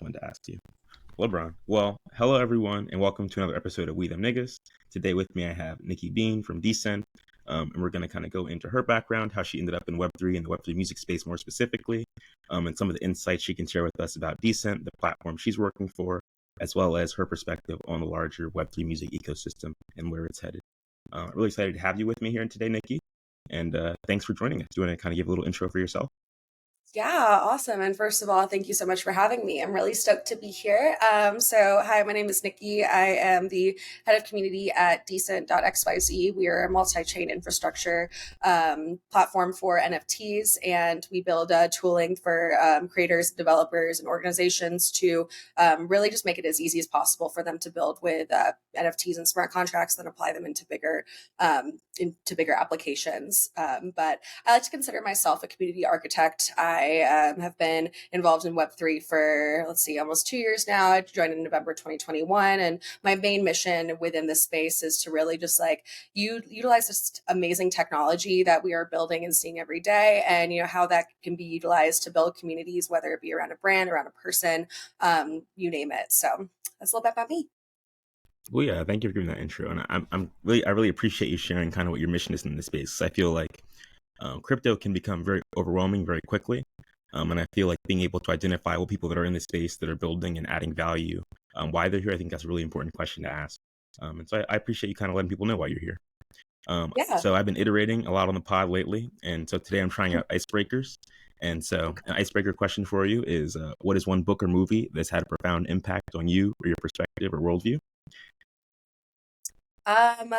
Wanted to ask you. LeBron. Well, hello everyone, and welcome to another episode of We Them Niggas. Today with me I have Nikki Bean from Decent, and we're going to kind of go into her background, how she ended up in Web3 and the Web3 music space more specifically, and some of the insights she can share with us about Decent, the platform she's working for, as well as her perspective on the larger Web3 music ecosystem and where it's headed. Really excited to have you with me here today, Nikki, and thanks for joining us. Do you want to kind of give a little intro for yourself? Yeah, awesome. And first of all, thank you so much for having me. I'm really stoked to be here. Hi, my name is Nikki. I am the head of community at Decent.xyz. We are a multi-chain infrastructure platform for NFTs, and we build tooling for creators, developers, and organizations to really just make it as easy as possible for them to build with NFTs and smart contracts, then apply them into bigger applications. But I like to consider myself a community architect. I have been involved in Web3 for, almost 2 years now. I joined in November 2021. And my main mission within this space is to really just utilize this amazing technology that we are building and seeing every day, and how that can be utilized to build communities, whether it be around a brand, around a person, you name it. So that's a little bit about me. Well, yeah, thank you for giving that intro, and I really appreciate you sharing kind of what your mission is in this space. I feel like crypto can become very overwhelming very quickly, and I feel like being able to identify what people that are in this space that are building and adding value, why they're here, I think that's a really important question to ask. And so I appreciate you kind of letting people know why you're here. Yeah. So I've been iterating a lot on the pod lately, and so today I'm trying out icebreakers. And so an icebreaker question for you is, what is one book or movie that's had a profound impact on you or your perspective or worldview? Um,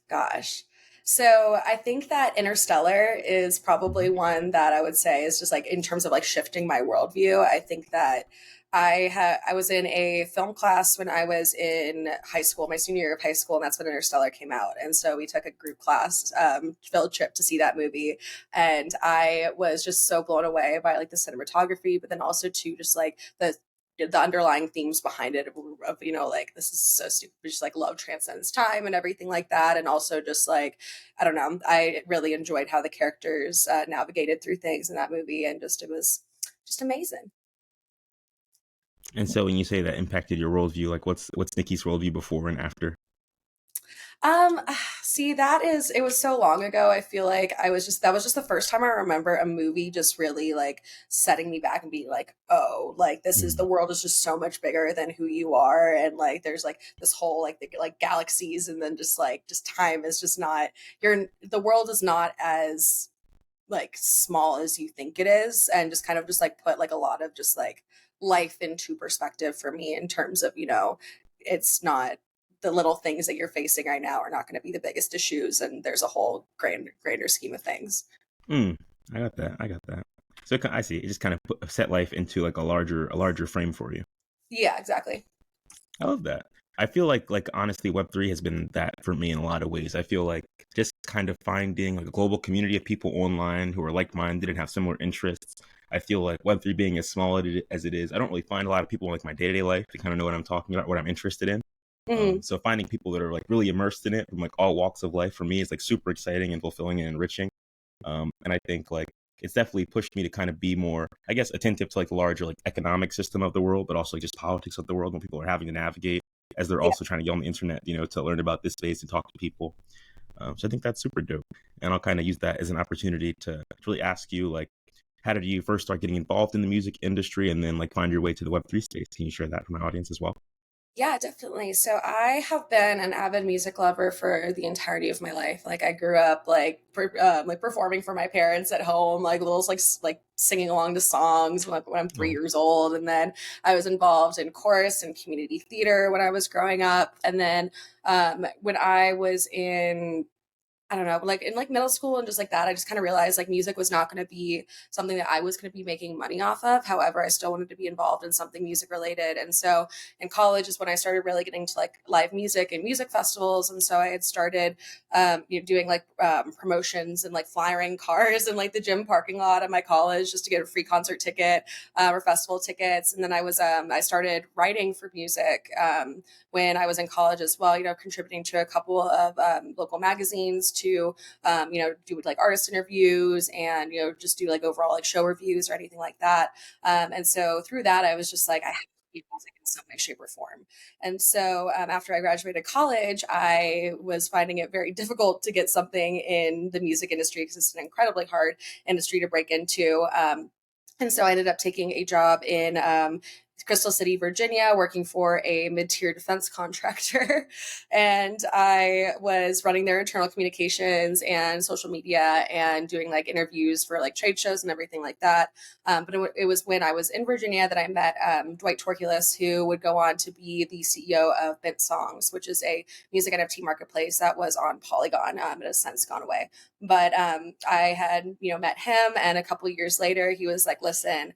gosh. So I think that Interstellar is probably Mhm. one that I would say is just like in terms of like shifting my worldview. I think that I was in a film class when I was in high school, my senior year of high school, and that's when Interstellar came out. And so we took a group class field trip to see that movie, and I was just so blown away by like the cinematography, but then also too just like the underlying themes behind it of like this is so stupid, but just like love transcends time and everything like that, and also just like I don't know, I really enjoyed how the characters navigated through things in that movie, and just it was just amazing. And so when you say that impacted your worldview, like what's Nikki's worldview before and after? Um, See, that is, it was so long ago. I feel like that was just the first time I remember a movie just really like setting me back and being like, oh, like the Mm. world is just so much bigger than who you are. And like, there's like this whole, like galaxies, and then just time is just not, the world is not as like small as you think it is. And just kind of just like put like a lot of just like life into perspective for me in terms of, it's not the little things that you're facing right now are not going to be the biggest issues, and there's a whole grander scheme of things. Mm. I got that. I got that. So I see. It just kind of set life into like a larger frame for you. Yeah, exactly. I love that. I feel like honestly, Web3 has been that for me in a lot of ways. I feel like just kind of finding like a global community of people online who are like minded and have similar interests. I feel like Web3 being as small as it is, I don't really find a lot of people in like my day to day life to kind of know what I'm talking about, what I'm interested in. Hmm. So finding people that are like really immersed in it from like all walks of life for me is like super exciting and fulfilling and enriching. And I think like it's definitely pushed me to kind of be more, I guess, attentive to like the larger like economic system of the world, but also like just politics of the world when people are having to navigate as they're Yeah. also trying to get on the internet, to learn about this space and talk to people. So I think that's super dope. And I'll kind of use that as an opportunity to really ask you like, how did you first start getting involved in the music industry and then like find your way to the Web3 space? Can you share that for my audience as well? Yeah, definitely. So I have been an avid music lover for the entirety of my life. Like I grew up like performing for my parents at home, like little like singing along to songs when I'm 3 years old, and then I was involved in chorus and community theater when I was growing up, and then when I was in I don't know, like in like middle school and just like that, I just kind of realized like music was not going to be something that I was going to be making money off of. However, I still wanted to be involved in something music related. And so in college is when I started really getting to like live music and music festivals. And so I had started doing like promotions and like flyering cars in like the gym parking lot at my college just to get a free concert ticket or festival tickets. And then I started writing for music when I was in college as well, contributing to a couple of local magazines to, do like artist interviews and, just do like overall like show reviews or anything like that. And so through that, I was just like, I have to be music in some way, shape, or form. And so after I graduated college, I was finding it very difficult to get something in the music industry because it's an incredibly hard industry to break into. And so I ended up taking a job in Crystal City, Virginia, working for a mid-tier defense contractor. And I was running their internal communications and social media and doing like interviews for like trade shows and everything like that. But it was when I was in Virginia that I met Dwight Torculus, who would go on to be the CEO of Mint Songs, which is a music NFT marketplace that was on Polygon. It has since gone away. But I had, met him, and a couple of years later, he was like, "Listen,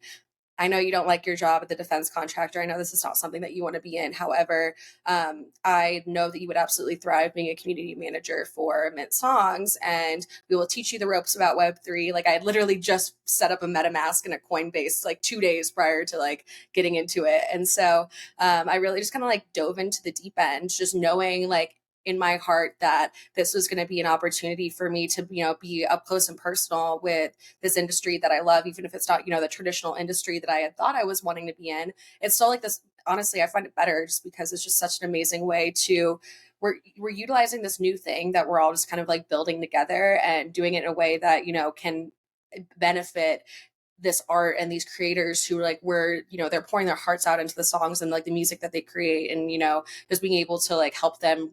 I know you don't like your job at the defense contractor. I know this is not something that you want to be in. However, I know that you would absolutely thrive being a community manager for Mint Songs, and we will teach you the ropes about Web3." Like I had literally just set up a MetaMask and a Coinbase like 2 days prior to like getting into it. And so I really just kind of like dove into the deep end, just knowing like in my heart that this was going to be an opportunity for me to, be up close and personal with this industry that I love, even if it's not, the traditional industry that I had thought I was wanting to be in. It's still like this. Honestly, I find it better just because it's just such an amazing way to, we're utilizing this new thing that we're all just kind of like building together and doing it in a way that, can benefit this art and these creators who like they're pouring their hearts out into the songs and like the music that they create, and just being able to like help them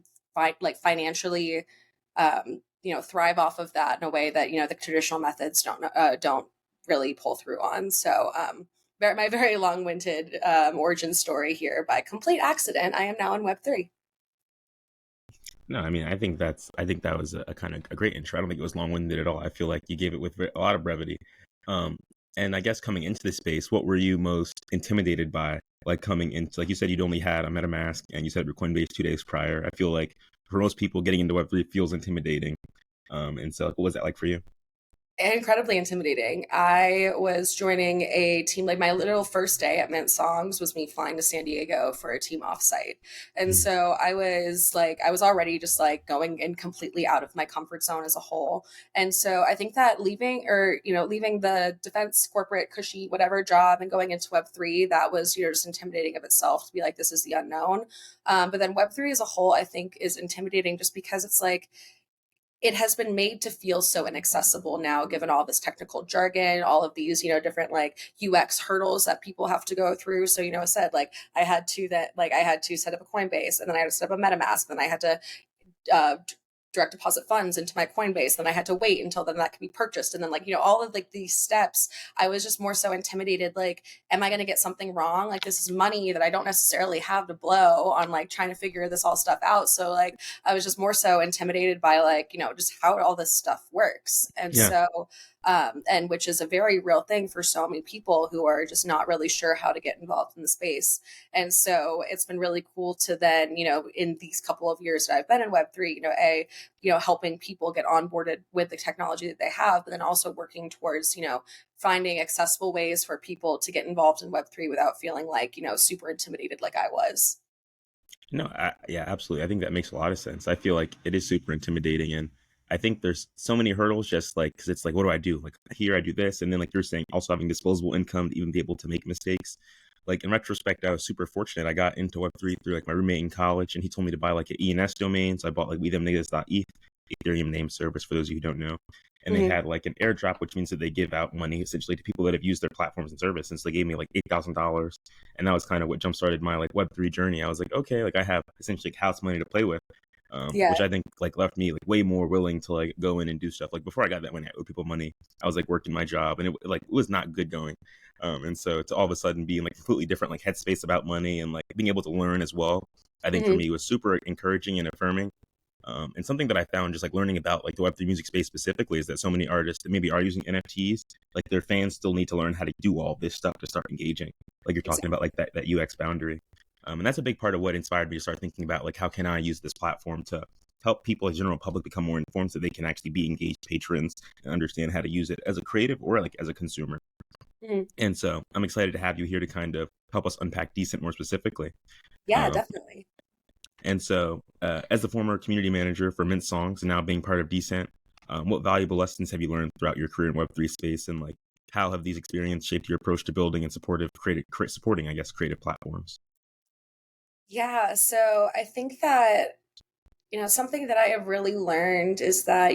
financially thrive off of that in a way that the traditional methods don't really pull through on. So my very long-winded origin story here. By complete accident, I am now in Web3. No, I mean, I think that was a kind of a great intro. I don't think it was long-winded at all. I feel like you gave it with a lot of brevity. Um, and I guess coming into this space, what were you most intimidated by? Like coming into, like you said, you'd only had a MetaMask, and you said your Coinbase 2 days prior. I feel like for most people, getting into Web3 feels intimidating. And so, what was that like for you? Incredibly intimidating. I was joining a team, like my literal first day at Mint Songs was me flying to San Diego for a team offsite. And Mm. so I was already just like going in completely out of my comfort zone as a whole. And so I think that leaving the defense corporate cushy, whatever job and going into Web3, that was, just intimidating of itself to be like, this is the unknown. But then Web3 as a whole, I think is intimidating just because it's like, it has been made to feel so inaccessible now, given all this technical jargon, all of these, different like UX hurdles that people have to go through. So, I said like I had to set up a Coinbase, and then I had to set up a MetaMask, then I had to uh, direct deposit funds into my Coinbase. Then I had to wait until then that could be purchased. And then like, all of like these steps, I was just more so intimidated. Like, am I going to get something wrong? Like this is money that I don't necessarily have to blow on like trying to figure this all stuff out. So like, I was just more so intimidated by like, just how all this stuff works. And Yeah. so, and which is a very real thing for so many people who are just not really sure how to get involved in the space. And so it's been really cool to then, in these couple of years that I've been in Web3, helping people get onboarded with the technology that they have, but then also working towards, finding accessible ways for people to get involved in Web3 without feeling like, super intimidated like I was. No, yeah, absolutely. I think that makes a lot of sense. I feel like it is super intimidating, and I think there's so many hurdles. Just like because it's like, what do I do? Like here, I do this, and then like you're saying, also having disposable income to even be able to make mistakes. Like in retrospect, I was super fortunate. I got into Web3 through like my roommate in college, and he told me to buy like an ENS domain. So I bought like WeThemNiggas.eth, Ethereum name service for those of you who don't know. And they Mm-hmm. had like an airdrop, which means that they give out money essentially to people that have used their platforms and service. And so they gave me like $8,000, and that was kind of what jump started my like Web3 journey. I was like, okay, like I have essentially house money to play with, Yeah. which I think like left me like way more willing to like go in and do stuff. Like before I got that money, I owed people money. I was like working my job, and it was not good going. And so to all of a sudden be in like completely different like headspace about money and like being able to learn as well, I think for Mm-hmm. me was super encouraging and affirming. And something that I found just like learning about like the Web3 music space specifically is that so many artists that maybe are using NFTs, like their fans still need to learn how to do all this stuff to start engaging. Like you're talking Exactly. about like that UX boundary. And that's a big part of what inspired me to start thinking about like how can I use this platform to help people in general public become more informed so they can actually be engaged patrons and understand how to use it as a creative or like as a consumer. Mm-hmm. And so I'm excited to have you here to kind of help us unpack Decent more specifically. Yeah, Um, definitely. And so, as the former community manager for Mint Songs and now being part of Decent, what valuable lessons have you learned throughout your career in Web3 space, and like how have these experiences shaped your approach to building and supporting, I guess, creative platforms? Yeah, so I think that something that I have really learned is that,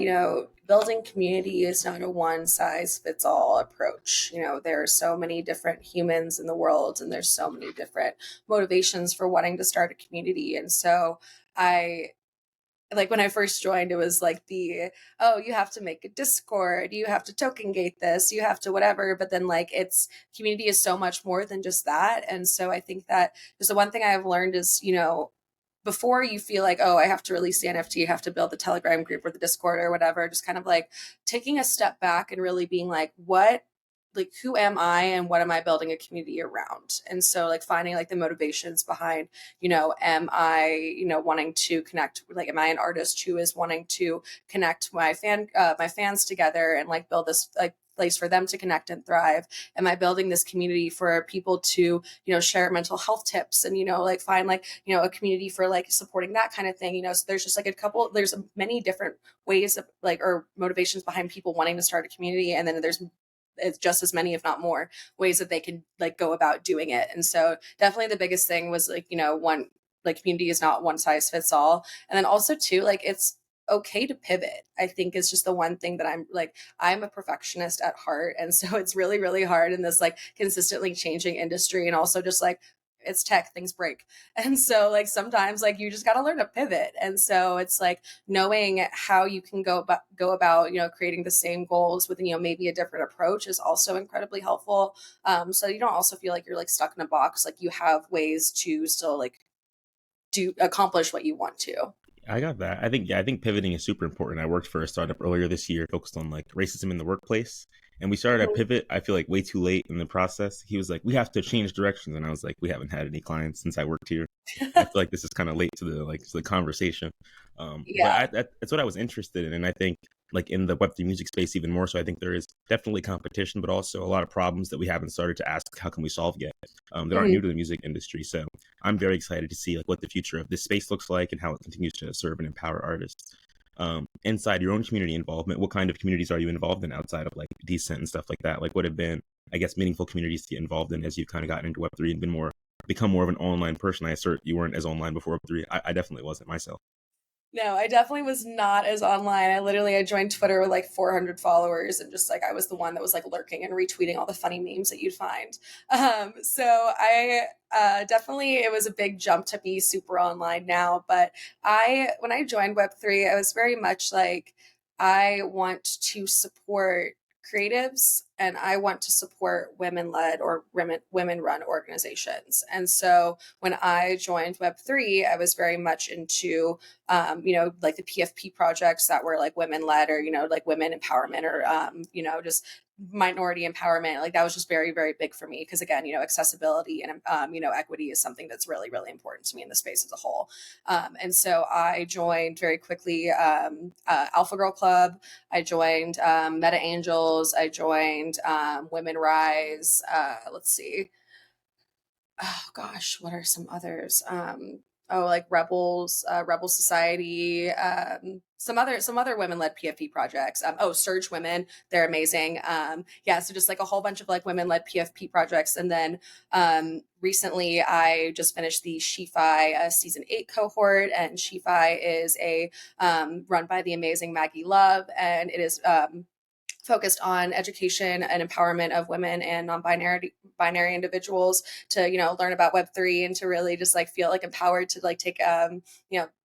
building community is not a one size fits all approach. There are so many different humans in the world, and there's so many different motivations for wanting to start a community. And so I like when I first joined, it was like oh, you have to make a Discord, you have to token gate this, you have to whatever. But then like it's community is so much more than just that. And so I think that just the one thing I have learned is, before you feel like, oh, I have to release the NFT, you have to build the Telegram group or the Discord or whatever, just kind of like taking a step back and really being like, who am I and what am I building a community around? And so, like, finding like the motivations behind, am I, wanting to connect, like, am I an artist who is wanting to connect my fans together and like build this like place for them to connect and thrive? Am I building this community for people to, share mental health tips and, like find like, a community for like supporting that kind of thing, so there's just like there's many different ways of like, or motivations behind people wanting to start a community. And then there's it's just as many, if not more, ways that they can like go about doing it. And so definitely the biggest thing was like, one, like community is not one size fits all. And then also too, like it's okay to pivot, I think is just the one thing that I'm a perfectionist at heart. And so it's really, really hard in this like consistently changing industry. And also just like it's tech, things break. And so like sometimes like you just got to learn to pivot. And so it's like knowing how you can go about creating the same goals with maybe a different approach is also incredibly helpful. So you don't also feel like you're like stuck in a box. Like you have ways to still like do accomplish what you want to. I got that. I think pivoting is super important. I worked for a startup earlier this year focused on like racism in the workplace. And we started a Mhm. pivot, I feel like way too late in the process. He was like, we have to change directions. And I was like, we haven't had any clients since I worked here. I feel like this is kind of late to the conversation. But Yeah. that's what I was interested in. And I think like in the Web3 music space even more so, I think there is definitely competition, but also a lot of problems that we haven't started to ask how can we solve yet, that aren't Mhm. new to the music industry. So I'm very excited to see like what the future of this space looks like and how it continues to serve and empower artists. Inside your own community involvement, what kind of communities are you involved in outside of like Decent and stuff like that? Like what have been, I guess, meaningful communities to get involved in as you've kind of gotten into Web3 and become more of an online person? I assert you weren't as online before Web3. I definitely wasn't myself. No, I definitely was not as online. I joined Twitter with like 400 followers, and just like I was the one that was like lurking and retweeting all the funny memes that you'd find. So I definitely, it was a big jump to be super online now. But when I joined Web3, I was very much like, I want to support creatives and I want to support women led or women run organizations. And so when I joined Web3, I was very much into like the PFP projects that were like women led or, like women empowerment or, just minority empowerment. Like that was just very, very big for me. Cause again, accessibility and, equity is something that's really, really important to me in the space as a whole. And so I joined very quickly Alpha Girl Club. I joined Meta Angels. I joined Women Rise. Let's see, oh gosh, what are some others? Like Rebel Society, some other women led PFP projects. Surge Women, they're amazing. Yeah, so just like a whole bunch of like women led PFP projects, and then recently I just finished the SheFi season 8 cohort, and SheFi is a run by the amazing Maggie Love, and it is focused on education and empowerment of women and non-binary individuals to learn about Web3 and to really just like feel like empowered to like take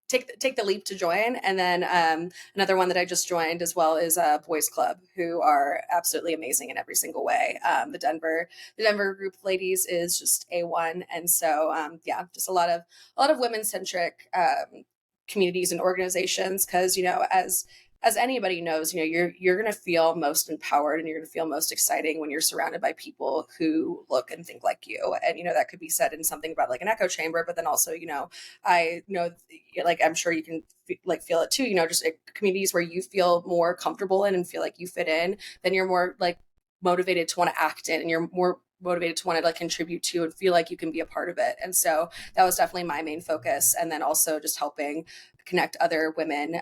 take the leap to join. And then another one that I just joined as well is Boys Club, who are absolutely amazing in every single way. The Denver group of ladies is just A1, and so yeah, just a lot of women centric communities and organizations, because as anybody knows, you're going to feel most empowered and you're going to feel most exciting when you're surrounded by people who look and think like you. And that could be said in something about like an echo chamber, but then also I know, like I'm sure you can like feel it too. Just communities where you feel more comfortable in and feel like you fit in, then you're more like motivated to want to act in, and you're more motivated to want to like contribute to and feel like you can be a part of it. And so that was definitely my main focus. And then also just helping connect other women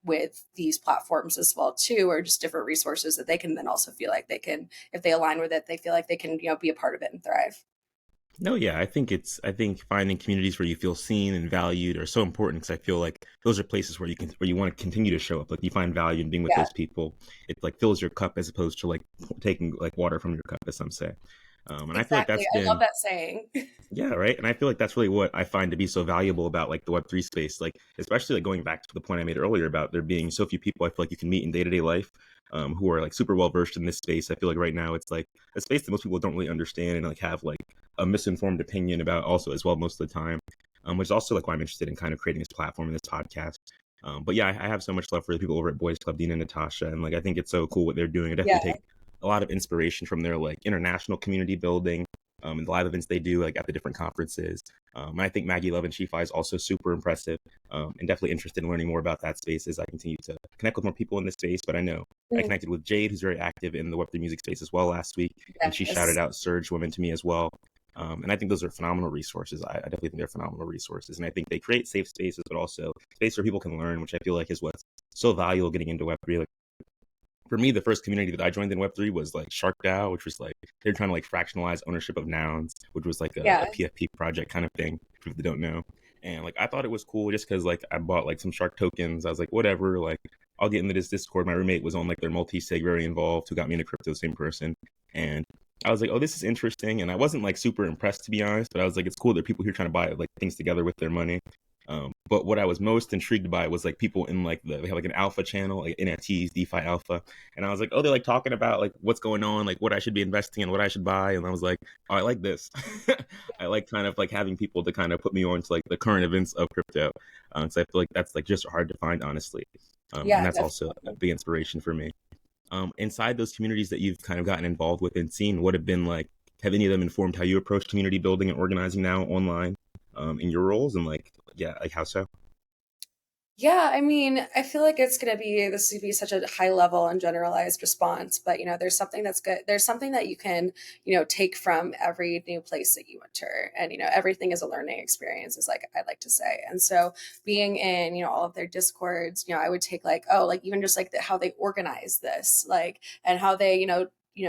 with these platforms as well too, or just different resources that they can then also feel like they can, if they align with it, they feel like they can, be a part of it and thrive. No, yeah, I think finding communities where you feel seen and valued are so important because I feel like those are places where you want to continue to show up. Like you find value in being with Yeah, those people. It like fills your cup as opposed to like taking like water from your cup, as some say. And I feel like exactly. that's I love been that saying. yeah, right. And I feel like that's really what I find to be so valuable about like the Web3 space. Like especially like going back to the point I made earlier about there being so few people I feel like you can meet in day-to-day life who are like super well versed in this space. I feel like right now it's like a space that most people don't really understand and like have like a misinformed opinion about also as well most of the time. Which is also like why I'm interested in kind of creating this platform and this podcast. But yeah, I have so much love for the people over at Boys Club, Dina and Natasha, and like I think it's so cool what they're doing. I Yeah. definitely take a lot of inspiration from their like international community building and the live events they do like at the different conferences. And I think Maggie Love and Shifi is also super impressive and definitely interested in learning more about that space as I continue to connect with more people in this space. But I know I Mhm. connected with Jade, who's very active in the Web3 music space as well last week, and she shouted Yes. out Surge Women to me as well. And I think those are phenomenal resources. I definitely think they're phenomenal resources. And I think they create safe spaces, but also space where people can learn, which I feel like is what's so valuable getting into Web3. Like, for me, the first community that I joined in Web3 was like Shark DAO, which was like they're trying to like fractionalize ownership of nouns, which was like a Yeah. PFP project kind of thing, for people that don't know. And like I thought it was cool just because like I bought like some Shark tokens. I was like, whatever, like I'll get into this Discord. My roommate was on like their multi-sig very involved, who got me into crypto, same person. And I was like, oh, this is interesting. And I wasn't like super impressed to be honest, but I was like, it's cool. There are people here trying to buy like things together with their money. But what I was most intrigued by was like people in like they have like an alpha channel, like NFTs, DeFi alpha, and I was like, oh, they're like talking about like what's going on, like what I should be investing in, what I should buy, and I was like, oh, I like this. I like kind of like having people to kind of put me on to like the current events of crypto, so I feel like that's like just hard to find honestly, and Yeah, that's also a definitely. big inspiration for me. Inside those communities that you've kind of gotten involved with and seen, what have been like? Have any of them informed how you approach community building and organizing now online in your roles, and like yeah, like how so? Yeah, I mean, I feel like this would be such a high level and generalized response, but there's something that's good. There's something that you can, take from every new place that you enter. And, everything is a learning experience, is like I like to say. And so being in, all of their discords, I would take like, oh, like even just like how they organize this, like, and how they,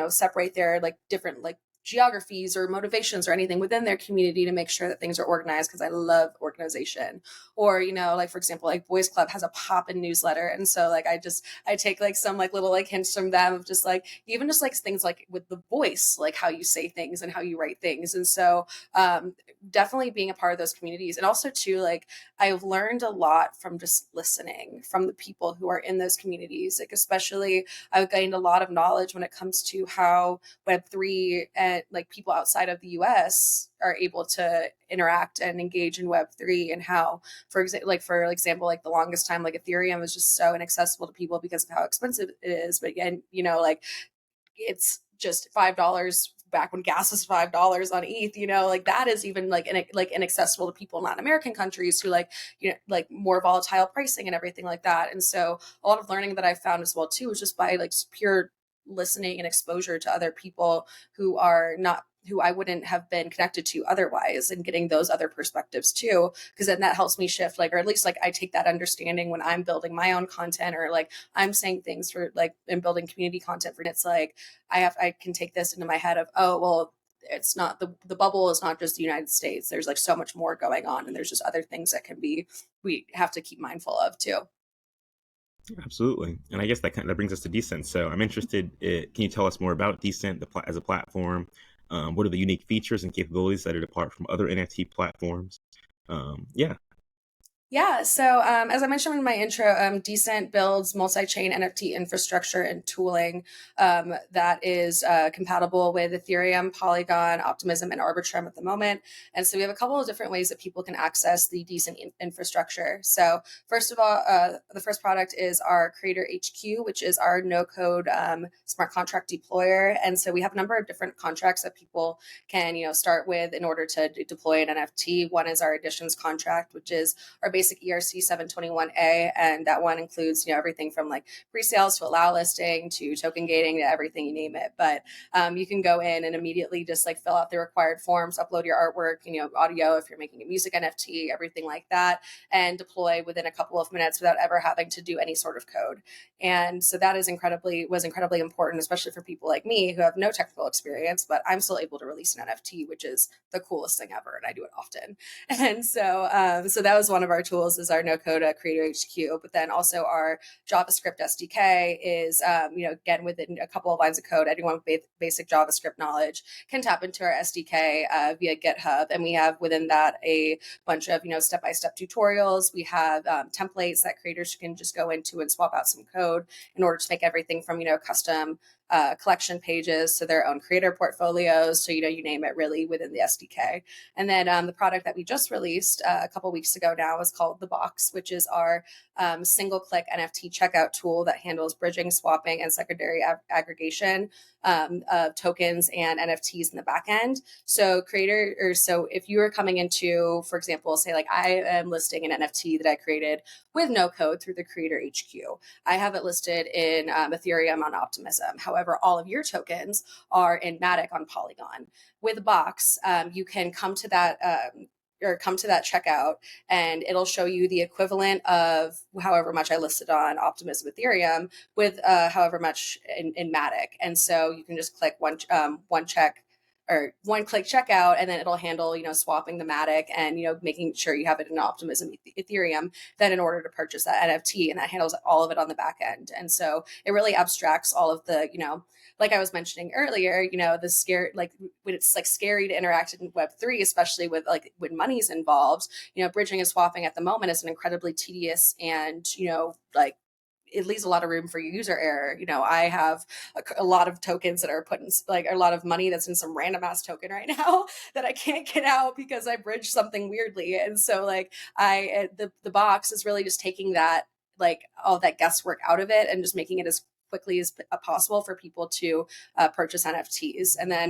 separate their like different like geographies or motivations or anything within their community to make sure that things are organized, because I love organization. Or like for example, like Boys Club has a pop-in newsletter, and so like I take like some like little like hints from them of just like even just like things like with the voice, like how you say things and how you write things. And so definitely being a part of those communities. And also too, like I've learned a lot from just listening from the people who are in those communities. Like especially I've gained a lot of knowledge when it comes to how Web3 and like people outside of the US are able to interact and engage in Web3, and how, for example, like the longest time, like Ethereum was just so inaccessible to people because of how expensive it is. But again, like it's just $5 back when gas was $5 on ETH, like that is even like inaccessible to people not in American countries who like, like more volatile pricing and everything like that. And so a lot of learning that I found as well too was just by like pure listening and exposure to other people who I wouldn't have been connected to otherwise, and getting those other perspectives too, because then that helps me shift, like, or at least like I take that understanding when I'm building my own content, or like I'm saying things for like and building community content for. It's like I can take this into my head of, oh well, it's not the bubble is not just the United States. There's like so much more going on, and there's just other things that we have to keep mindful of too. Absolutely, and I guess that brings us to Decent. So I'm interested. Can you tell us more about Decent as a platform? What are the unique features and capabilities that are apart from other NFT platforms? Yeah, Yeah, so as I mentioned in my intro, Decent builds multi-chain NFT infrastructure and tooling that is compatible with Ethereum, Polygon, Optimism, and Arbitrum at the moment. And so we have a couple of different ways that people can access the Decent infrastructure. So first of all, the first product is our Creator HQ, which is our no-code smart contract deployer. And so we have a number of different contracts that people can, start with in order to deploy an NFT. One is our additions contract, which is our basic ERC 721A, and that one includes, everything from like pre-sales to allow listing to token gating to everything, you name it. But you can go in and immediately just like fill out the required forms, upload your artwork, audio if you're making a music NFT, everything like that, and deploy within a couple of minutes without ever having to do any sort of code. And so that was incredibly important, especially for people like me who have no technical experience, but I'm still able to release an NFT, which is the coolest thing ever, and I do it often. And so that was one of our tools, is our no code creator HQ. But then also our JavaScript SDK is, again, within a couple of lines of code, anyone with basic JavaScript knowledge can tap into our SDK via GitHub. And we have within that a bunch of, step-by-step tutorials. We have templates that creators can just go into and swap out some code in order to make everything from, custom collection pages to their own creator portfolios. So, you name it, really within the SDK. And then the product that we just released a couple weeks ago now is called The Box, which is our single click NFT checkout tool that handles bridging, swapping, and secondary aggregation of tokens and NFTs in the back end. So so if you are coming into, for example, say like I am listing an NFT that I created with no code through the Creator HQ. I have it listed in Ethereum on Optimism. However, all of your tokens are in Matic on Polygon. With Box, you can come to that checkout, and it'll show you the equivalent of however much I listed on Optimism Ethereum with however much in Matic. And so you can just click one click checkout, and then it'll handle, swapping the Matic and, making sure you have it in Optimism Ethereum, then in order to purchase that NFT, and that handles all of it on the back end. And so it really abstracts all of the, like I was mentioning earlier, the scare, like when it's like scary to interact in Web3, especially with like when money's involved, bridging and swapping at the moment is an incredibly tedious and, like it leaves a lot of room for user error. I have a lot of tokens that are put in, like a lot of money that's in some random ass token right now that I can't get out because I bridged something weirdly. And so like the box is really just taking that, like all that guesswork out of it and just making it as quickly as possible for people to purchase NFTs. And then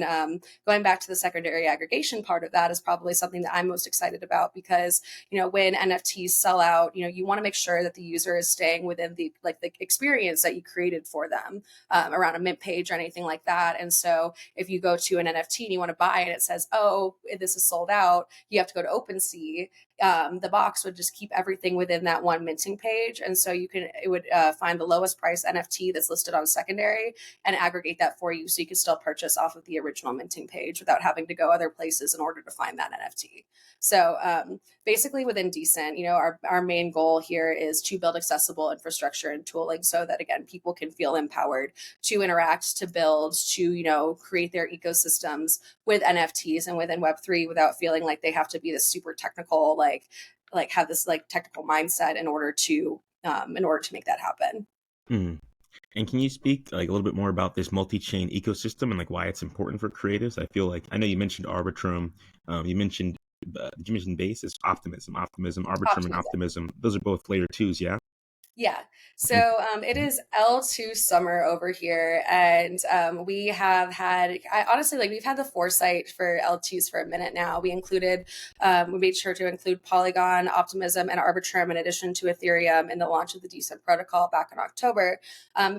going back to the secondary aggregation part of that is probably something that I'm most excited about, because, when NFTs sell out, you want to make sure that the user is staying within the experience that you created for them around a mint page or anything like that. And so if you go to an NFT and you want to buy it, it says, oh, this is sold out, you have to go to OpenSea. The box would just keep everything within that one minting page. And so it would find the lowest price NFT that's listed on secondary and aggregate that for you, so you can still purchase off of the original minting page without having to go other places in order to find that NFT. So basically within Decent, our main goal here is to build accessible infrastructure and tooling so that, again, people can feel empowered to interact, to build, to, create their ecosystems with NFTs and within Web3 without feeling like they have to be this super technical, like have this like technical mindset in order to make that happen. Mm. And can you speak like a little bit more about this multi-chain ecosystem and like why it's important for creatives? I feel like, I know you mentioned Arbitrum, you mentioned Base, is Optimism, Arbitrum, and Optimism. Those are both layer twos, yeah. Yeah. So it is L2 summer over here. And we have had, honestly, like we've had the foresight for L2s for a minute now. We made sure to include Polygon, Optimism, and Arbitrum in addition to Ethereum in the launch of the Decent protocol back in October.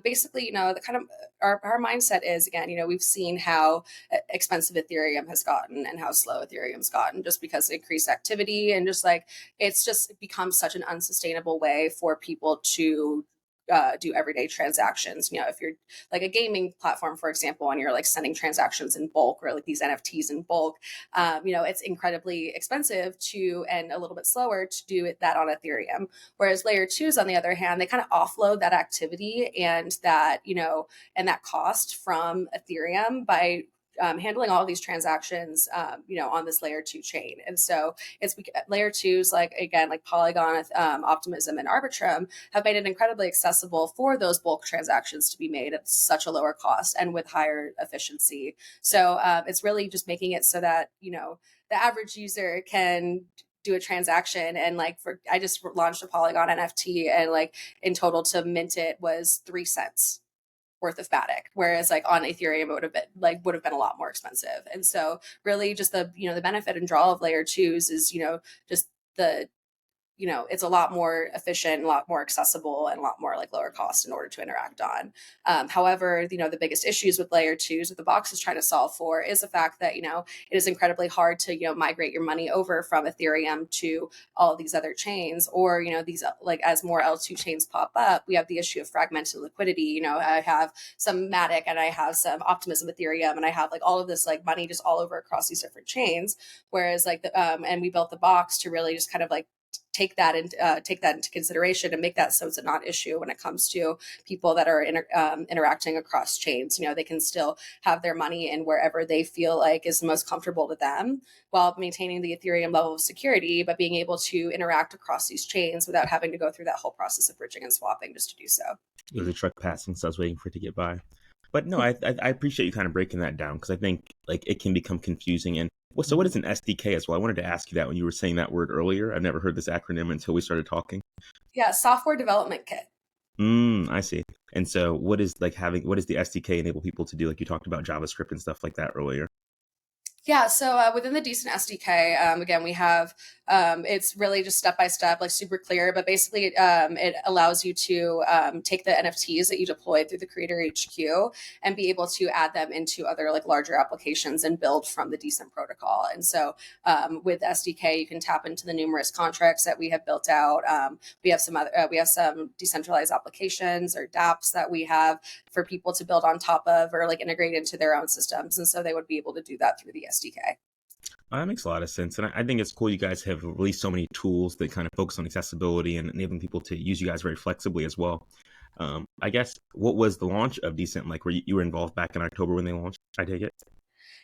Basically, the kind of our mindset is, again, we've seen how expensive Ethereum has gotten and how slow Ethereum's gotten just because of increased activity, and just like it's just become such an unsustainable way for people to do everyday transactions. If you're like a gaming platform, for example, and you're like sending transactions in bulk or like these NFTs in bulk, it's incredibly expensive and a little bit slower to do that on Ethereum. Whereas layer twos, on the other hand, they kind of offload that activity and that, and that cost from Ethereum by handling all of these transactions, on this layer two chain. And so it's layer twos, like Polygon, Optimism, and Arbitrum have made it incredibly accessible for those bulk transactions to be made at such a lower cost and with higher efficiency. So it's really just making it so that, the average user can do a transaction. And I just launched a Polygon NFT, and like in total to mint it was 3 cents worth of Matic, whereas like on Ethereum it would have been a lot more expensive. And so really just the the benefit and draw of layer twos is just the it's a lot more efficient, a lot more accessible, and a lot more like lower cost in order to interact on. However, the biggest issues with layer twos, what the box is trying to solve for, is the fact that, it is incredibly hard to, migrate your money over from Ethereum to all of these other chains, or, these like as more L2 chains pop up, we have the issue of fragmented liquidity. I have some Matic and I have some Optimism Ethereum and I have like all of this like money just all over across these different chains. Whereas like and we built the box to really just kind of like take that into consideration and make that so it's a not issue when it comes to people that are interacting across chains. They can still have their money in wherever they feel like is the most comfortable to them, while maintaining the Ethereum level of security, but being able to interact across these chains without having to go through that whole process of bridging and swapping just to do so. There's a truck passing, so I was waiting for it to get by. But no, I appreciate you kind of breaking that down, because I think like it can become confusing. And so what is an SDK as well? I wanted to ask you that when you were saying that word earlier. I've never heard this acronym until we started talking. Yeah, software development kit. I see. And so what does the SDK enable people to do? Like you talked about JavaScript and stuff like that earlier. Yeah, so within the Decent SDK, again, we have, it's really just step-by-step, like super clear, but basically it allows you to take the NFTs that you deployed through the Creator HQ and be able to add them into other like larger applications and build from the Decent protocol. And so with SDK, you can tap into the numerous contracts that we have built out. We have some decentralized applications or dApps that we have for people to build on top of or like integrate into their own systems. And so they would be able to do that through the SDK. That makes a lot of sense. And I think it's cool you guys have released so many tools that kind of focus on accessibility and enabling people to use you guys very flexibly as well. I guess, what was the launch of Decent like? Were you were involved back in October when they launched, I take it?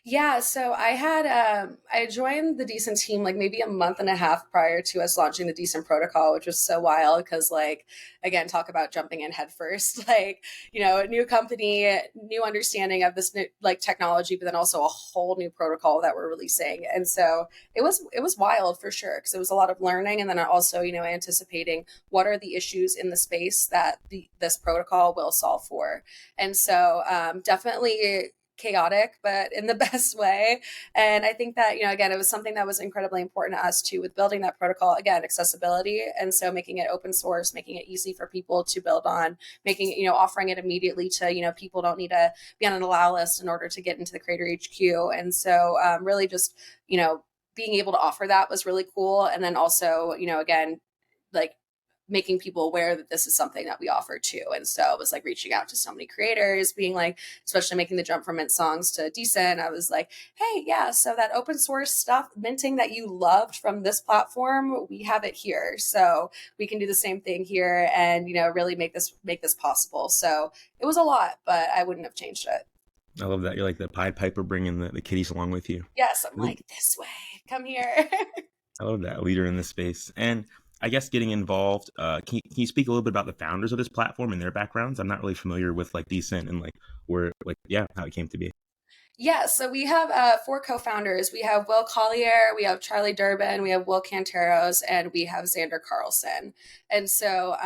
Yeah, so I joined the Decent team like maybe a month and a half prior to us launching the Decent protocol, which was so wild because like again, talk about jumping in head first. Like, new company, new understanding of this new like technology, but then also a whole new protocol that we're releasing. And so it was wild for sure, because it was a lot of learning, and then also, anticipating what are the issues in the space that this protocol will solve for. And so definitely chaotic, but in the best way. And I think that, again, it was something that was incredibly important to us too with building that protocol. Again, accessibility. And so making it open source, making it easy for people to build on, making it, offering it immediately to, people don't need to be on an allow list in order to get into the Creator HQ. And so really just, being able to offer that was really cool. And then also, again, like making people aware that this is something that we offer too. And so it was like reaching out to so many creators, being like, especially making the jump from mint songs to Decent. I was like, hey, yeah, so that open source stuff, minting that you loved from this platform, we have it here. So we can do the same thing here and, really make this possible. So it was a lot, but I wouldn't have changed it. I love that. You're like the Pied Piper bringing the kitties along with you. Yes, I'm like, this way, come here. I love that, leader in this space. And I guess getting involved, can you speak a little bit about the founders of this platform and their backgrounds? I'm not really familiar with like Decent and like how it came to be. Yeah, so we have four co-founders. We have Will Collier, we have Charlie Durbin, we have Will Canteros, and we have Xander Carlson. And so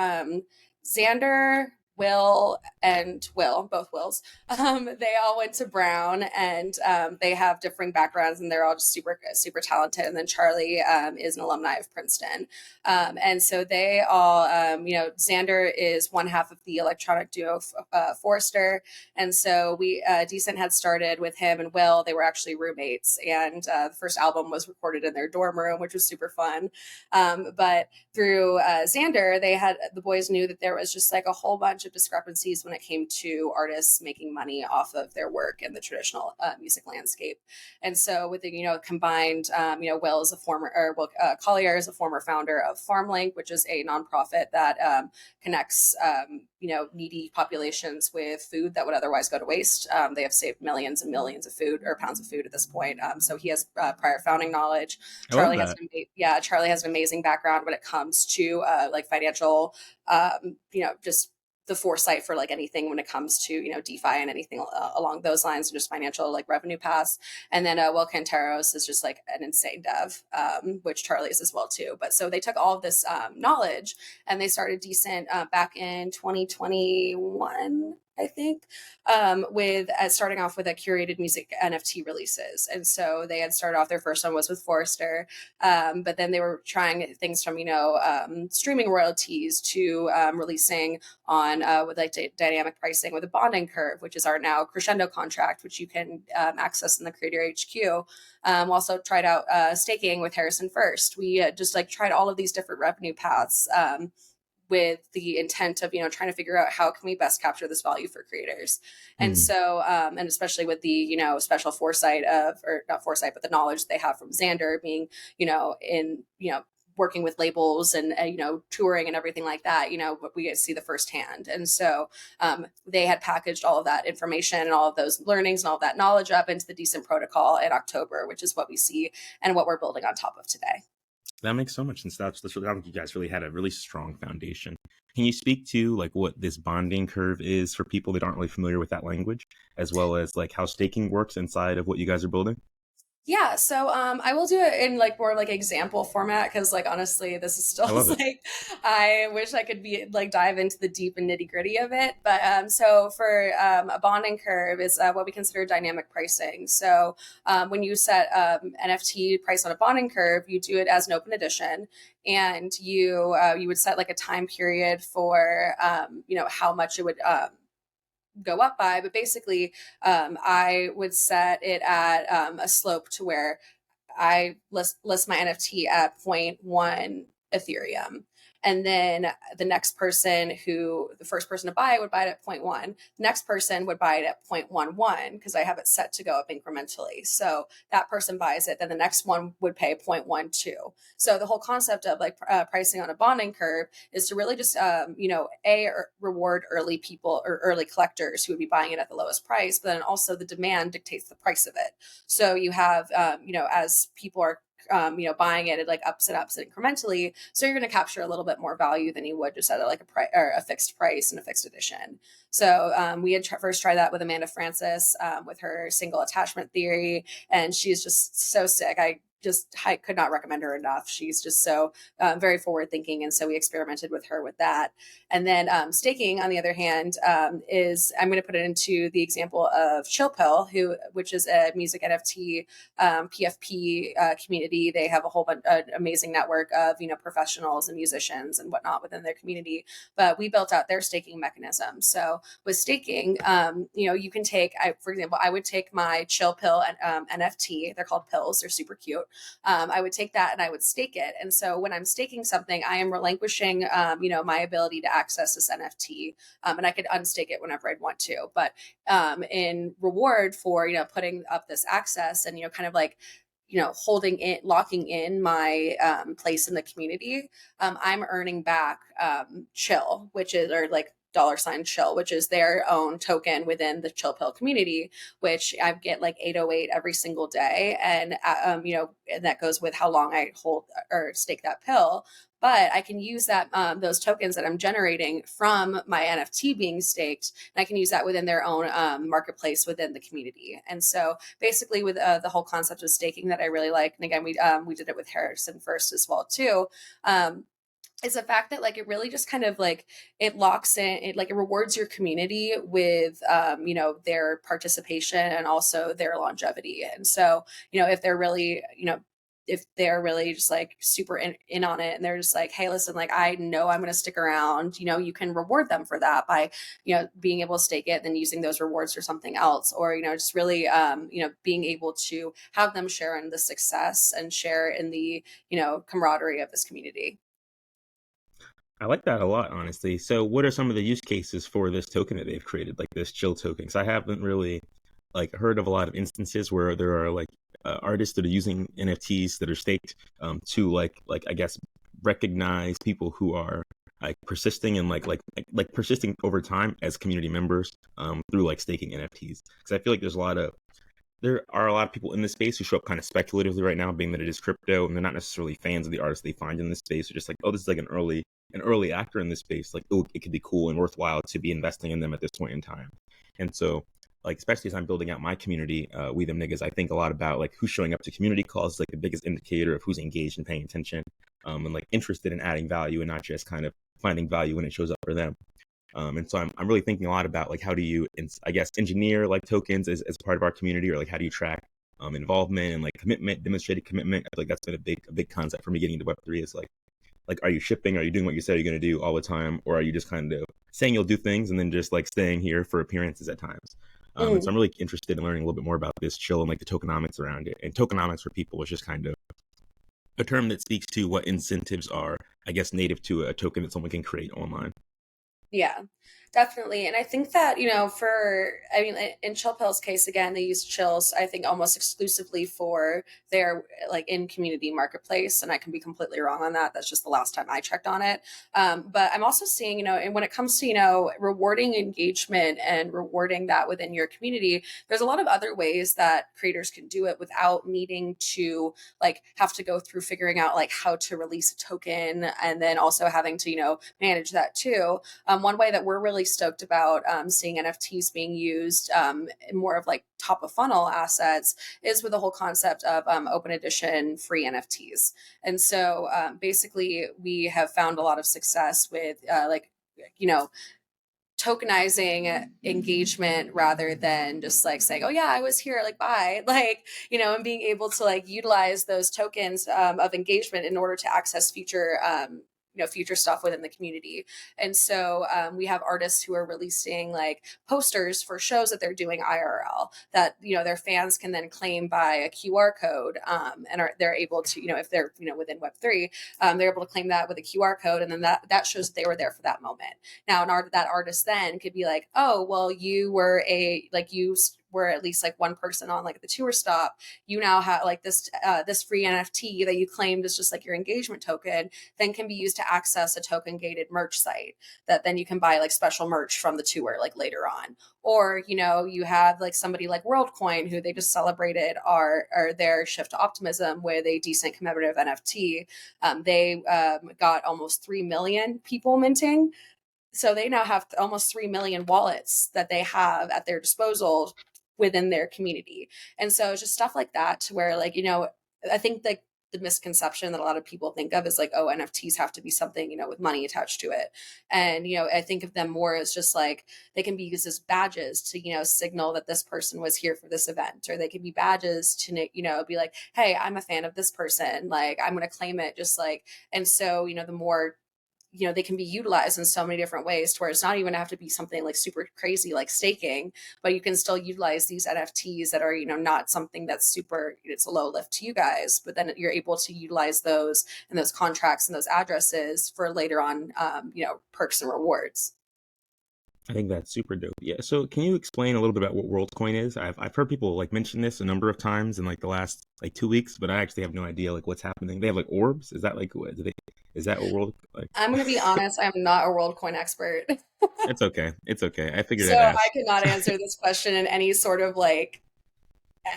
Xander, Will, and Will, both Wills, they all went to Brown, and they have differing backgrounds, and they're all just super, super talented. And then Charlie is an alumni of Princeton. And so they all, Xander is one half of the electronic duo Forrester. And so Decent had started with him and Will. They were actually roommates, and the first album was recorded in their dorm room, which was super fun. But through Xander, the boys knew that there was just like a whole bunch of discrepancies when it came to artists making money off of their work in the traditional music landscape. And so with the, combined, Will is a former, or Will Collier is a former founder of FarmLink, which is a nonprofit that connects, needy populations with food that would otherwise go to waste. They have saved millions and millions of food or pounds of food at this point. So he has prior founding knowledge. Charlie has an amazing background when it comes to like financial, just the foresight for like anything when it comes to, DeFi and anything along those lines, and just financial like revenue paths. And then Will Canteros is just like an insane dev, which Charlie is as well too. But so they took all of this knowledge and they started Decent back in 2021 I think, with starting off with a curated music NFT releases. And so they had started off, their first one was with Forrester, but then they were trying things from, streaming royalties to releasing on with like dynamic pricing with a bonding curve, which is our now crescendo contract, which you can access in the Creator HQ. Also tried out staking with Harrison First. We just like tried all of these different revenue paths. With the intent of trying to figure out how can we best capture this value for creators. And so and especially with the special foresight of, or not foresight, but the knowledge they have from Xander being in working with labels and touring and everything like that, we get to see the firsthand. And so they had packaged all of that information and all of those learnings and all of that knowledge up into the Decent protocol in October, which is what we see and what we're building on top of today. That makes so much sense. That's really, I think you guys really had a really strong foundation. Can you speak to like what this bonding curve is for people that aren't really familiar with that language, as well as like how staking works inside of what you guys are building? Yeah, so I will do it in like more like example format because like honestly, this is I still love it. like I wish I could be like dive into the deep and nitty gritty of it. But so for a bonding curve is what we consider dynamic pricing. So when you set NFT price on a bonding curve, you do it as an open edition, and you would set like a time period for how much it would go up by. But basically, I would set it at a slope to where I list my NFT at zero point 0.1 Ethereum. And then the first person to buy it would buy it at 0.1. The next person would buy it at 0.11 because I have it set to go up incrementally. So that person buys it, then the next one would pay 0.12. So the whole concept of like pricing on a bonding curve is to really just, reward early people or early collectors who would be buying it at the lowest price, but then also the demand dictates the price of it. So you have, as people are buying it like ups and incrementally. So you're going to capture a little bit more value than you would just at like a price or a fixed price and a fixed edition. So we had first tried that with Amanda Francis with her single attachment theory, and she's just so sick. I could not recommend her enough. She's just so very forward thinking. And so we experimented with her with that. And then staking, on the other hand, is I'm going to put it into the example of Chill Pill, which is a music NFT PFP community. They have a whole bunch, an amazing network of professionals and musicians and whatnot within their community. But we built out their staking mechanism. So with staking, you can take, for example, I would take my Chill Pill NFT. They're called pills. They're super cute. I would take that and I would stake it. And so when I'm staking something, I am relinquishing, my ability to access this NFT, and I could unstake it whenever I'd want to. But in reward for putting up this access and kind of like holding it, locking in my place in the community, I'm earning back chill, which is, or like $chill, which is their own token within the Chill Pill community, which I get like 808 every single day. And, and that goes with how long I hold or stake that pill. But I can use that those tokens that I'm generating from my NFT being staked, and I can use that within their own marketplace within the community. And so basically with the whole concept of staking that I really like, and again, we did it with Harrison First as well too, is the fact that like it really just kind of like it locks in, it like it rewards your community with their participation and also their longevity. And so if they're really if they're really just like super in on it and they're just like, hey, listen, like I know I'm going to stick around, you can reward them for that by being able to stake it, then using those rewards for something else, or just really being able to have them share in the success and share in the camaraderie of this community. I like that a lot, honestly. So, what are some of the use cases for this token that they've created, like this chill token? Because I haven't really like heard of a lot of instances where there are like artists that are using NFTs that are staked to like I guess recognize people who are like persisting and like persisting over time as community members through like staking NFTs. Because I feel like there are a lot of people in this space who show up kind of speculatively right now, being that it is crypto, and they're not necessarily fans of the artists they find in this space. They're just like, oh, this is like an early actor in this space. Like, oh, it could be cool and worthwhile to be investing in them at this point in time. And so, like, especially as I'm building out my community, We Them Niggas, I think a lot about like who's showing up to community calls, like the biggest indicator of who's engaged and paying attention, and like interested in adding value and not just kind of finding value when it shows up for them. And so I'm really thinking a lot about like how do you, I guess, engineer like tokens as part of our community, or like how do you track involvement and like commitment, demonstrated commitment. I feel like that's been a big concept for me getting into Web3 is like are you shipping? Are you doing what you said you're going to do all the time, or are you just kind of saying you'll do things and then just like staying here for appearances at times? And so I'm really interested in learning a little bit more about this chill and like the tokenomics around it. And tokenomics for people is just kind of a term that speaks to what incentives are, I guess, native to a token that someone can create online. Yeah, definitely. And I think that, I mean, in Chill Pill's case, again, they use chills, I think, almost exclusively for their like in community marketplace. And I can be completely wrong on that. That's just the last time I checked on it. But I'm also seeing, and when it comes to, rewarding engagement and rewarding that within your community, there's a lot of other ways that creators can do it without needing to like have to go through figuring out like how to release a token and then also having to, manage that too. One way that we're really stoked about seeing NFTs being used in more of like top of funnel assets is with the whole concept of open edition free NFTs. And so basically, we have found a lot of success with you know, tokenizing engagement rather than just like saying, oh yeah, I was here, like bye, like, and being able to like utilize those tokens of engagement in order to access future stuff within the community. And so we have artists who are releasing like posters for shows that they're doing IRL that their fans can then claim by a QR code, and they're able to, if they're within Web3, they're able to claim that with a QR code, and then that shows that they were there for that moment. Now that artist then could be like, oh well, you were at least like one person on like the tour stop. You now have like this free NFT that you claimed is just like your engagement token, then can be used to access a token gated merch site that then you can buy like special merch from the tour like later on. Or you have like somebody like WorldCoin who they just celebrated their shift to optimism with a decent commemorative NFT. They got almost 3 million people minting. So they now have almost 3 million wallets that they have at their disposal within their community. And so it's just stuff like that to where like, I think like the misconception that a lot of people think of is like, oh, NFTs have to be something, with money attached to it. And, I think of them more as just like they can be used as badges to, signal that this person was here for this event, or they can be badges to, be like, hey, I'm a fan of this person. Like, I'm going to claim it just like, and so, the more they can be utilized in so many different ways to where it's not even have to be something like super crazy like staking, but you can still utilize these NFTs that are not something that's super, it's a low lift to you guys, but then you're able to utilize those and those contracts and those addresses for later on perks and rewards. I think that's super dope. Yeah. So can you explain a little bit about what WorldCoin is? I've heard people like mention this a number of times in like the last like 2 weeks, but I actually have no idea like what's happening. They have like orbs. Is that like what? Is that what world like? I'm going to be honest, I'm not a WorldCoin expert. It's okay. It's okay. I figured So I'd I ask. cannot answer this question in any sort of like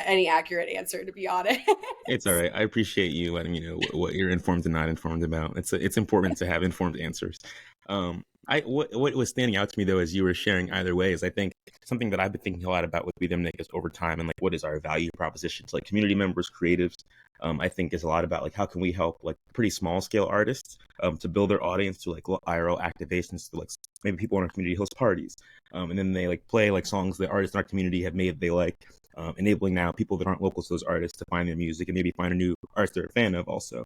any accurate answer, to be honest. It's all right. I appreciate you letting me know what you're informed and not informed about. It's important to have informed answers. What was standing out to me though as you were sharing either way is I think something that I've been thinking a lot about with We Them Niggas over time, and like what is our value proposition to like community members, creatives. I think is a lot about like how can we help like pretty small scale artists to build their audience through like IRL activations, to like maybe people in our community host parties, and then they like play like songs that artists in our community have made they like. Enabling now people that aren't local to those artists to find their music and maybe find a new artist they're a fan of also.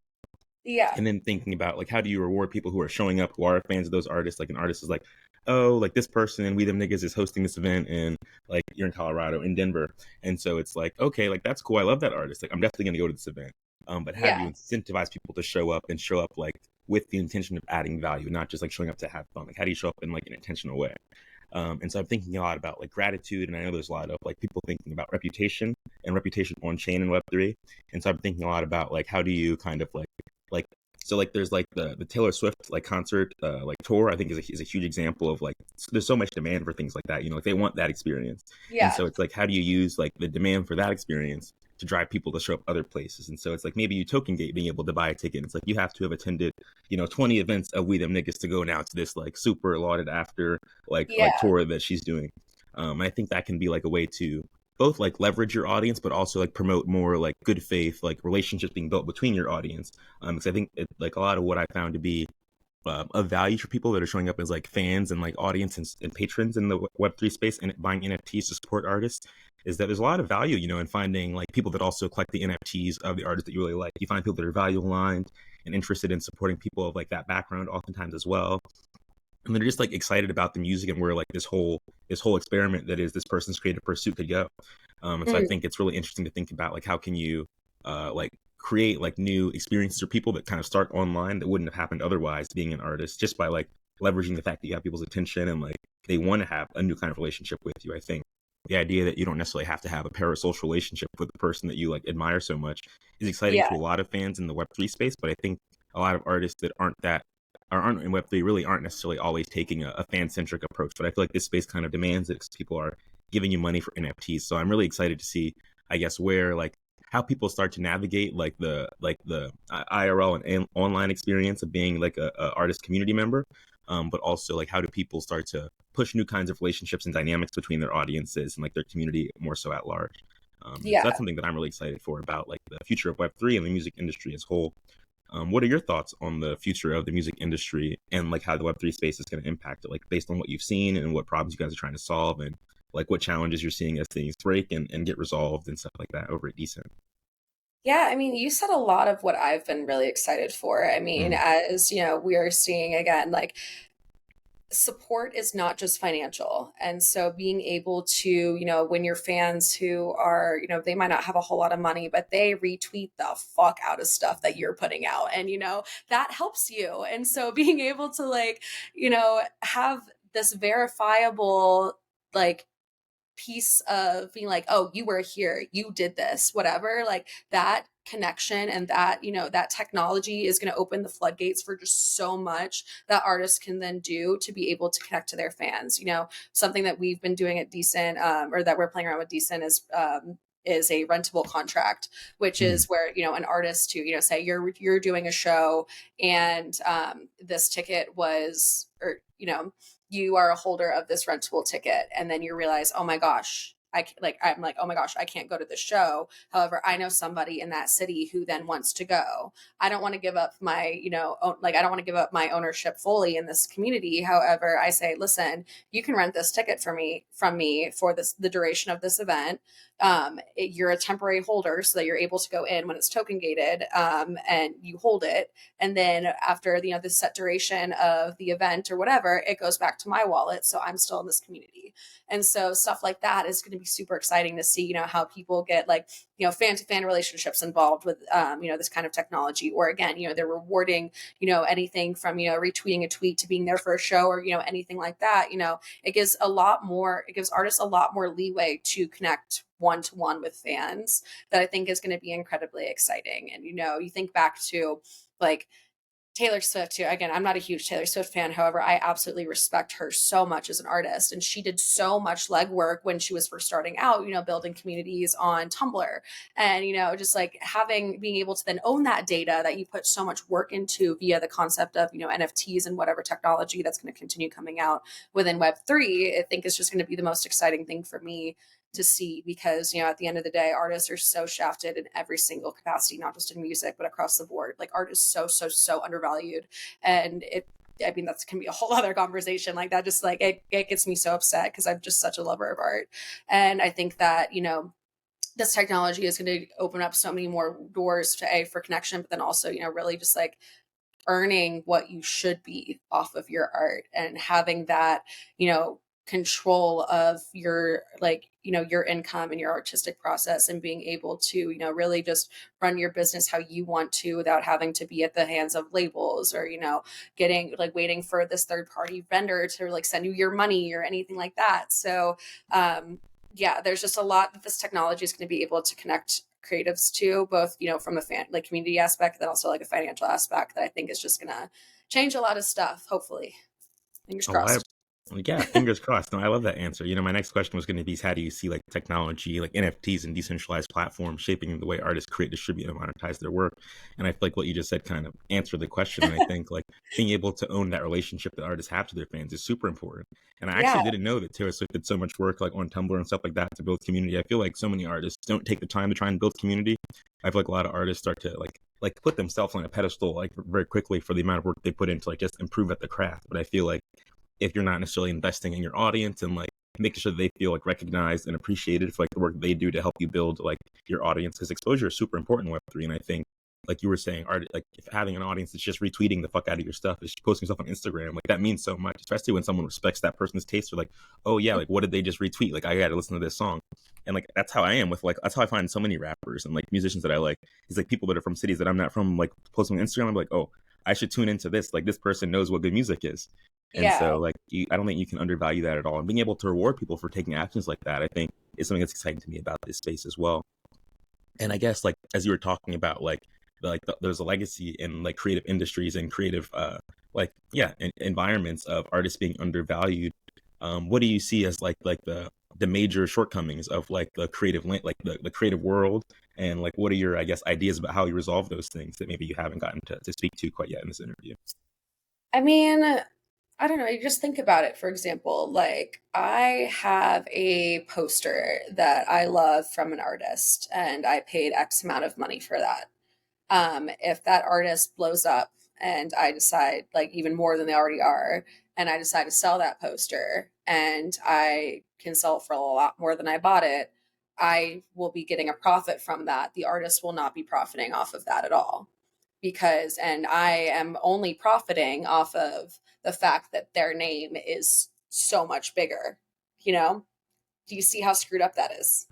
Yeah. And then thinking about like how do you reward people who are showing up who are fans of those artists? Like an artist is like, oh, like this person and We Them Niggas is hosting this event and like you're in Colorado, in Denver, and so it's like, okay, like that's cool, I love that artist, like I'm definitely gonna go to this event. But how do you incentivize people to show up and show up like with the intention of adding value, not just like showing up to have fun? Like how do you show up in like an intentional way? And so I'm thinking a lot about like gratitude, and I know there's a lot of like people thinking about reputation and reputation on chain in Web3. And so I'm thinking a lot about like how do you kind of like so like there's like the Taylor Swift like concert like tour, I think is a huge example of like there's so much demand for things like that, like they want that experience. And so it's like how do you use like the demand for that experience to drive people to show up other places? And so it's like maybe you token gate being able to buy a ticket. It's like you have to have attended 20 events of We Them Niggas to go now to this like super lauded after like tour that she's doing. And I think that can be like a way to both like leverage your audience, but also like promote more like good faith, like relationships being built between your audience. Because I think like a lot of what I found to be of value for people that are showing up as like fans and like audience and patrons in the Web3 space and buying NFTs to support artists is that there's a lot of value, you know, in finding like people that also collect the NFTs of the artists that you really like. You find people that are value aligned and interested in supporting people of like that background oftentimes as well. And they're just like excited about the music and where like this whole experiment that is this person's creative pursuit could go. And so I Mm, think it's really interesting to think about like how can you like create like new experiences for people that kind of start online that wouldn't have happened otherwise being an artist just by like leveraging the fact that you have people's attention and like they want to have a new kind of relationship with you. I think the idea that you don't necessarily have to have a parasocial relationship with the person that you like admire so much is exciting yeah, to a lot of fans in the Web3 space, but I think a lot of artists that aren't that or aren't in Web3 really aren't necessarily always taking a fan centric approach. But I feel like this space kind of demands it because people are giving you money for NFTs. So I'm really excited to see, I guess, where like how people start to navigate like the IRL and online experience of being like a artist community member, but also like how do people start to push new kinds of relationships and dynamics between their audiences and like their community more so at large. And so yeah. that's something that I'm really excited for about like the future of Web3 and the music industry as a whole. What are your thoughts on the future of the music industry and like how the Web3 space is going to impact it, like based on what you've seen and what problems you guys are trying to solve and like what challenges you're seeing as things break and get resolved and stuff like that over at Decent? Yeah, I mean, you said a lot of what I've been really excited for. I mean, Mm, as you know, we are seeing again, like support is not just financial. And so being able to, when your fans who are, they might not have a whole lot of money, but they retweet the fuck out of stuff that you're putting out. And, that helps you. And so being able to like, have this verifiable, like, piece of being like, oh, you were here, you did this, whatever, like that connection and that, that technology is going to open the floodgates for just so much that artists can then do to be able to connect to their fans. Something that we've been doing at Decent, or that we're playing around with Decent is a rentable contract, which mm, is where an artist to say you're doing a show and this ticket was, or you are a holder of this rentable ticket, and then you realize, oh my gosh, I'm like, oh my gosh, I can't go to the show. However, I know somebody in that city who then wants to go. I don't want to give up my, I don't want to give up my ownership fully in this community. However, I say, listen, you can rent this ticket from me for the duration of this event. You're a temporary holder so that you're able to go in when it's token gated, and you hold it. And then after, the set duration of the event or whatever, it goes back to my wallet. So I'm still in this community. And so stuff like that is going to be super exciting to see, how people get like, fan to fan relationships involved with, this kind of technology. Or again, they're rewarding, anything from, retweeting a tweet to being there for a show or, anything like that. It gives artists a lot more leeway to connect one to one with fans that I think is going to be incredibly exciting. And, you think back to like, Taylor Swift too. Again, I'm not a huge Taylor Swift fan. However, I absolutely respect her so much as an artist. And she did so much legwork when she was first starting out, building communities on Tumblr. And, just like being able to then own that data that you put so much work into via the concept of, NFTs and whatever technology that's going to continue coming out within Web3, I think is just going to be the most exciting thing for me to see, because at the end of the day, artists are so shafted in every single capacity, not just in music but across the board. Like, art is so undervalued, and I mean, that's can be a whole other conversation. Like that, just like it gets me so upset because I'm just such a lover of art. And I think that this technology is going to open up so many more doors to for connection, but then also really just like earning what you should be off of your art and having that, control of your, like, your income and your artistic process, and being able to, really just run your business how you want to without having to be at the hands of labels or, getting like waiting for this third party vendor to like send you your money or anything like that. So, yeah, there's just a lot that this technology is going to be able to connect creatives to, both from a fan like community aspect, then also like a financial aspect that I think is just gonna change a lot of stuff, hopefully. Fingers Oh, I crossed. Yeah, fingers crossed. No, I love that answer. My next question was going to be, how do you see like technology, like NFTs and decentralized platforms shaping the way artists create, distribute, and monetize their work? And I feel like what you just said kind of answered the question. And I think like being able to own that relationship that artists have to their fans is super important. And I Yeah, actually didn't know that Taylor Swift did so much work like on Tumblr and stuff like that to build community. I feel like so many artists don't take the time to try and build community. I feel like a lot of artists start to like put themselves on a pedestal like very quickly for the amount of work they put into like just improve at the craft. But I feel like if you're not necessarily investing in your audience and like making sure that they feel like recognized and appreciated for like the work they do to help you build like your audience, because exposure is super important in Web3. And I think like you were saying, art, like if having an audience that's just retweeting the fuck out of your stuff, is posting stuff on Instagram, like that means so much, especially when someone respects that person's taste. Or like, oh yeah, like what did they just retweet? Like I got to listen to this song. And like that's how I am with like, that's how I find so many rappers and like musicians that I like. Is like people that are from cities that I'm not from, like posting on Instagram. I'm like, oh, I should tune into this. Like this person knows what good music is. And yeah. so, like, I don't think you can undervalue that at all. And being able to reward people for taking actions like that, I think, is something that's exciting to me about this space as well. And I guess, like, as you were talking about, like, there's a legacy in like creative industries and creative, environments of artists being undervalued. What do you see as like the major shortcomings of like the creative, like the creative world, and like what are your, I guess, ideas about how you resolve those things that maybe you haven't gotten to speak to quite yet in this interview? I mean, I don't know. You just think about it. For example, like I have a poster that I love from an artist, and I paid X amount of money for that. If that artist blows up and I decide, like, even more than they already are, and I decide to sell that poster and I can sell it for a lot more than I bought it, I will be getting a profit from that. The artist will not be profiting off of that at all, because, and I am only profiting off of the fact that their name is so much bigger, you know? Do you see how screwed up that is?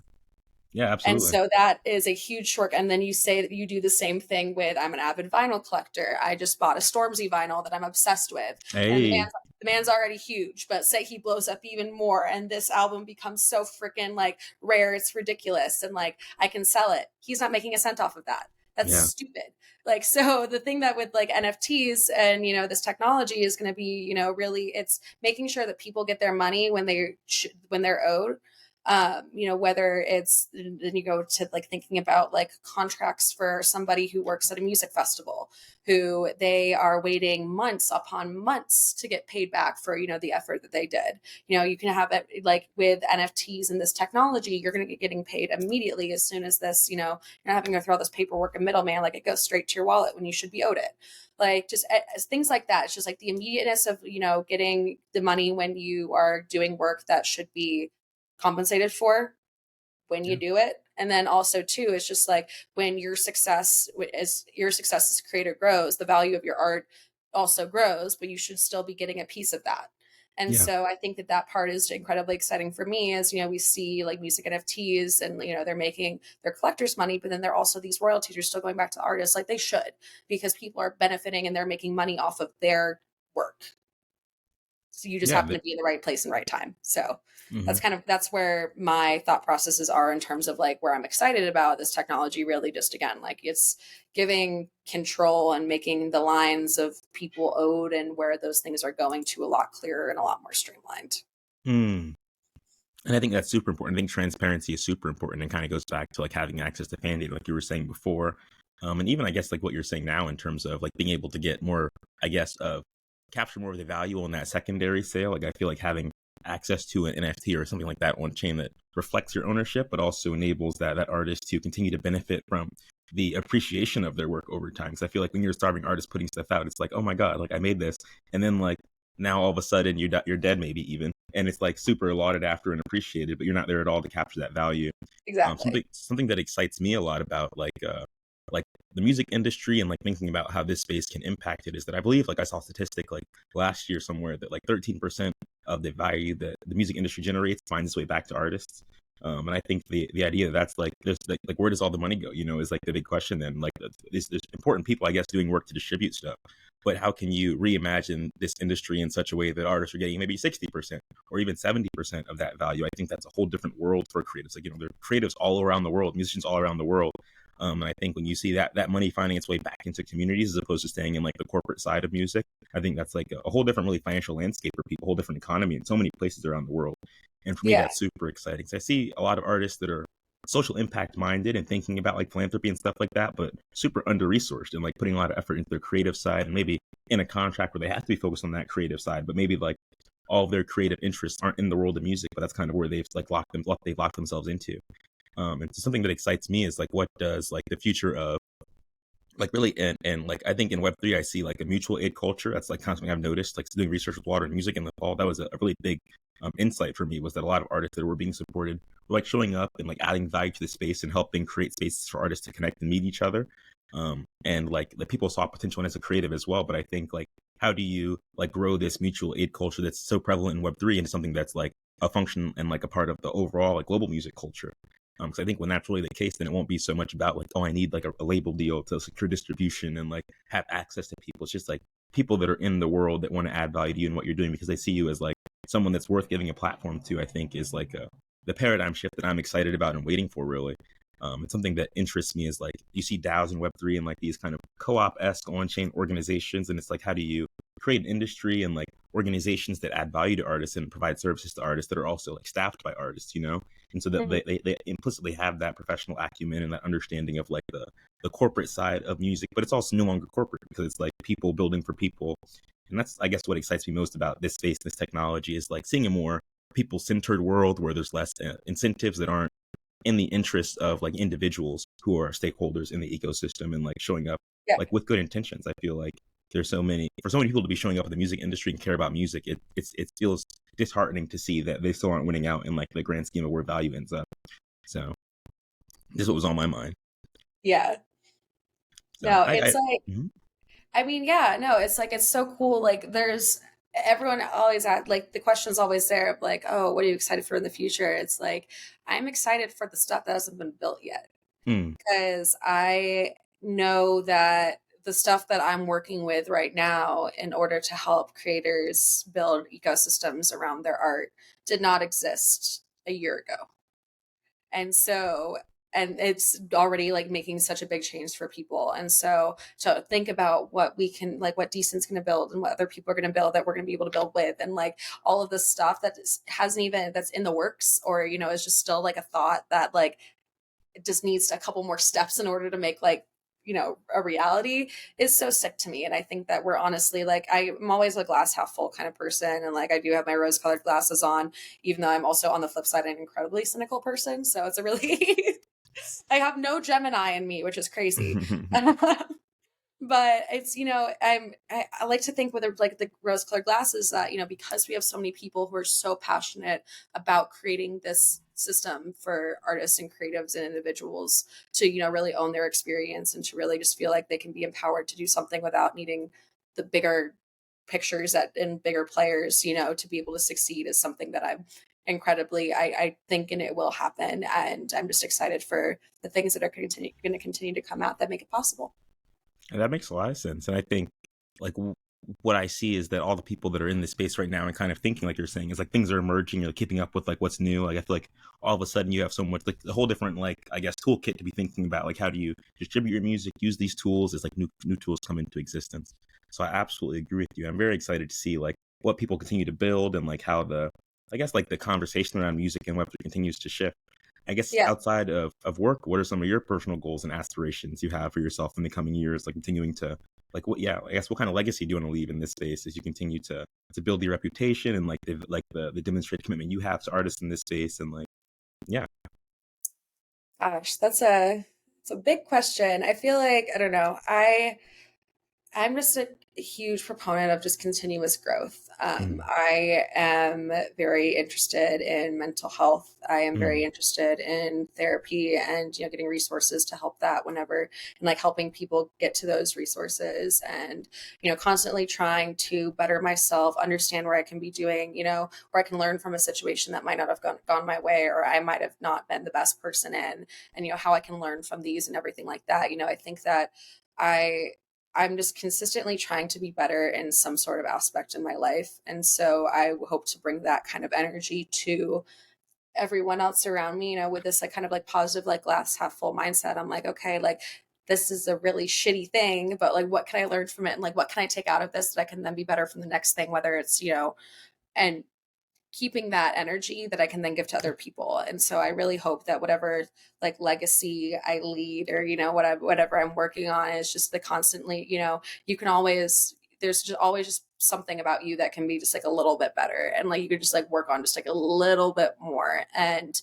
Yeah, And absolutely. so that is a huge short. And then you say that you do the same thing with, I'm an avid vinyl collector. I just bought a Stormzy vinyl that I'm obsessed with. And Hey, the man's already huge, but say he blows up even more and this album becomes so freaking like rare, it's ridiculous. And like I can sell it. He's not making a cent off of that. That's yeah. stupid. Like, so the thing that with like NFTs and, this technology is going to be, really it's making sure that people get their money when when they're owed. Whether it's, then you go to like thinking about like contracts for somebody who works at a music festival, who they are waiting months upon months to get paid back for, the effort that they did. You can have it like with NFTs and this technology, you're going to be getting paid immediately as soon as this, you're not having to throw all this paperwork and middleman, like it goes straight to your wallet when you should be owed it. Like just things like that. It's just like the immediateness of, getting the money when you are doing work that should be compensated for when you Yeah. do it. And then also too, it's just like when your success as a creator grows, the value of your art also grows, but you should still be getting a piece of that. And Yeah. so I think that that part is incredibly exciting for me, as we see like music NFTs, and they're making their collectors money, but then they're also, these royalties are still going back to artists, like they should, because people are benefiting and they're making money off of their work. So you just Yeah. happen to be in the right place and right time. So Mhm. that's where my thought processes are in terms of like where I'm excited about this technology. Really, just again, like it's giving control and making the lines of people owed and where those things are going to a lot clearer and a lot more streamlined. Mm. And I think that's super important. I think transparency is super important, and kind of goes back to like having access to fan data, like you were saying before. And even I guess like what you're saying now in terms of like being able to get more, I guess, of capture more of the value on that secondary sale. Like I feel like having access to an NFT or something like that on chain that reflects your ownership, but also enables that artist to continue to benefit from the appreciation of their work over time. Because I feel like when you're a starving artist putting stuff out, it's like, oh my god, like I made this, and then like now all of a sudden you're dead, maybe even, and it's like super lauded after and appreciated, but you're not there at all to capture that value. Exactly. Something that excites me a lot about like the music industry and like thinking about how this space can impact it is that I believe, like I saw a statistic like last year somewhere, that like 13% of the value that the music industry generates finds its way back to artists. And I think the idea that that's like there's like where does all the money go, is like the big question. Then like there's important people, I guess, doing work to distribute stuff, but how can you reimagine this industry in such a way that artists are getting maybe 60% or even 70% of that value? I think that's a whole different world for creatives. Like there are creatives all around the world, musicians all around the world, And I think when you see that money finding its way back into communities as opposed to staying in like the corporate side of music, I think that's like a whole different really financial landscape for people, a whole different economy in so many places around the world. And for me, Yeah. that's super exciting. So I see a lot of artists that are social impact minded and thinking about like philanthropy and stuff like that, but super under resourced and like putting a lot of effort into their creative side and maybe in a contract where they have to be focused on that creative side, but maybe like all of their creative interests aren't in the world of music, but that's kind of where they've locked themselves into. And so something that excites me is like what does like the future of like really and like I think in Web3 I see like a mutual aid culture. That's like kind of something I've noticed, like doing research with water and music in the fall. That was a really big insight for me, was that a lot of artists that were being supported were like showing up and like adding value to the space and helping create spaces for artists to connect and meet each other. And like the people saw potential in as a creative as well. But I think like how do you like grow this mutual aid culture that's so prevalent in Web3 into something that's like a function and like a part of the overall like global music culture? Because I think when that's really the case, then it won't be so much about like, oh, I need like a label deal to secure distribution and like have access to people. It's just like people that are in the world that want to add value to you and what you're doing because they see you as like someone that's worth giving a platform to. I think is like the paradigm shift that I'm excited about and waiting for. Really, it's something that interests me. Is like you see DAOs and Web3 and like these kind of co-op-esque on-chain organizations, and it's like how do you create an industry and like organizations that add value to artists and provide services to artists that are also like staffed by artists, you know? And so that Mhm. they implicitly have that professional acumen and that understanding of like the corporate side of music, but it's also no longer corporate because it's like people building for people. And that's I guess what excites me most about this space, this technology, is like seeing a more people-centered world where there's less incentives that aren't in the interest of like individuals who are stakeholders in the ecosystem and like showing up Yeah. like with good intentions. I feel like there's so many people to be showing up in the music industry and care about music. It feels disheartening to see that they still aren't winning out in like the grand scheme of where value ends up. So this is what was on my mind. Yeah. So No, it's like, mhm. I mean, yeah, no, it's like it's so cool. Like there's everyone always at like the question's always there of like, oh, what are you excited for in the future? It's like I'm excited for the stuff that hasn't been built yet Mm, because I know that the stuff that I'm working with right now in order to help creators build ecosystems around their art did not exist a year ago. And so and it's already like making such a big change for people. And so to think about what we can like what Decent's going to build and what other people are going to build that we're going to be able to build with and like all of this stuff that hasn't even that's in the works or is just still like a thought that like it just needs a couple more steps in order to make like a reality is so sick to me. And I think that we're honestly like I'm always a glass half full kind of person, and like I do have my rose colored glasses on, even though I'm also on the flip side an incredibly cynical person, so it's a really I have no Gemini in me, which is crazy. But it's I like to think with like the rose colored glasses that because we have so many people who are so passionate about creating this system for artists and creatives and individuals to really own their experience and to really just feel like they can be empowered to do something without needing the bigger pictures and bigger players to be able to succeed is something that I'm incredibly I think and it will happen, and I'm just excited for the things that are going to continue to come out that make it possible. and that makes a lot of sense. And I think like what I see is that all the people that are in this space right now and kind of thinking like you're saying is like things are emerging, you're keeping up with like what's new. Like I feel like all of a sudden you have so much like a whole different like I guess toolkit to be thinking about, like how do you distribute your music, use these tools as like new tools come into existence. So I absolutely agree with you. I'm very excited to see like what people continue to build and like how the I guess like the conversation around music and Web3 continues to shift. I guess Yeah. outside of work, what are some of your personal goals and aspirations you have for yourself in the coming years? Like continuing to like what yeah, I guess what kind of legacy do you want to leave in this space as you continue to build your reputation and like the demonstrated commitment you have to artists in this space and like yeah. Gosh, it's a big question. I feel like I don't know. I'm just a huge proponent of just continuous growth. Mm, I am very interested in mental health. I am very mm, interested in therapy and getting resources to help that whenever and like helping people get to those resources and constantly trying to better myself, understand where I can be doing, where I can learn from a situation that might not have gone my way or I might have not been the best person in, and how I can learn from these and everything like that. I think that I I'm just consistently trying to be better in some sort of aspect in my life. And so I hope to bring that kind of energy to everyone else around me, with this like kind of like positive, like glass half full mindset. I'm like, okay, like this is a really shitty thing, but like what can I learn from it? And like what can I take out of this that I can then be better from the next thing, whether it's, and keeping that energy that I can then give to other people. And so I really hope that whatever like legacy I lead or, whatever I'm working on is just the constantly, you can always, there's just always just something about you that can be just like a little bit better. And like, you could just like work on just like a little bit more. And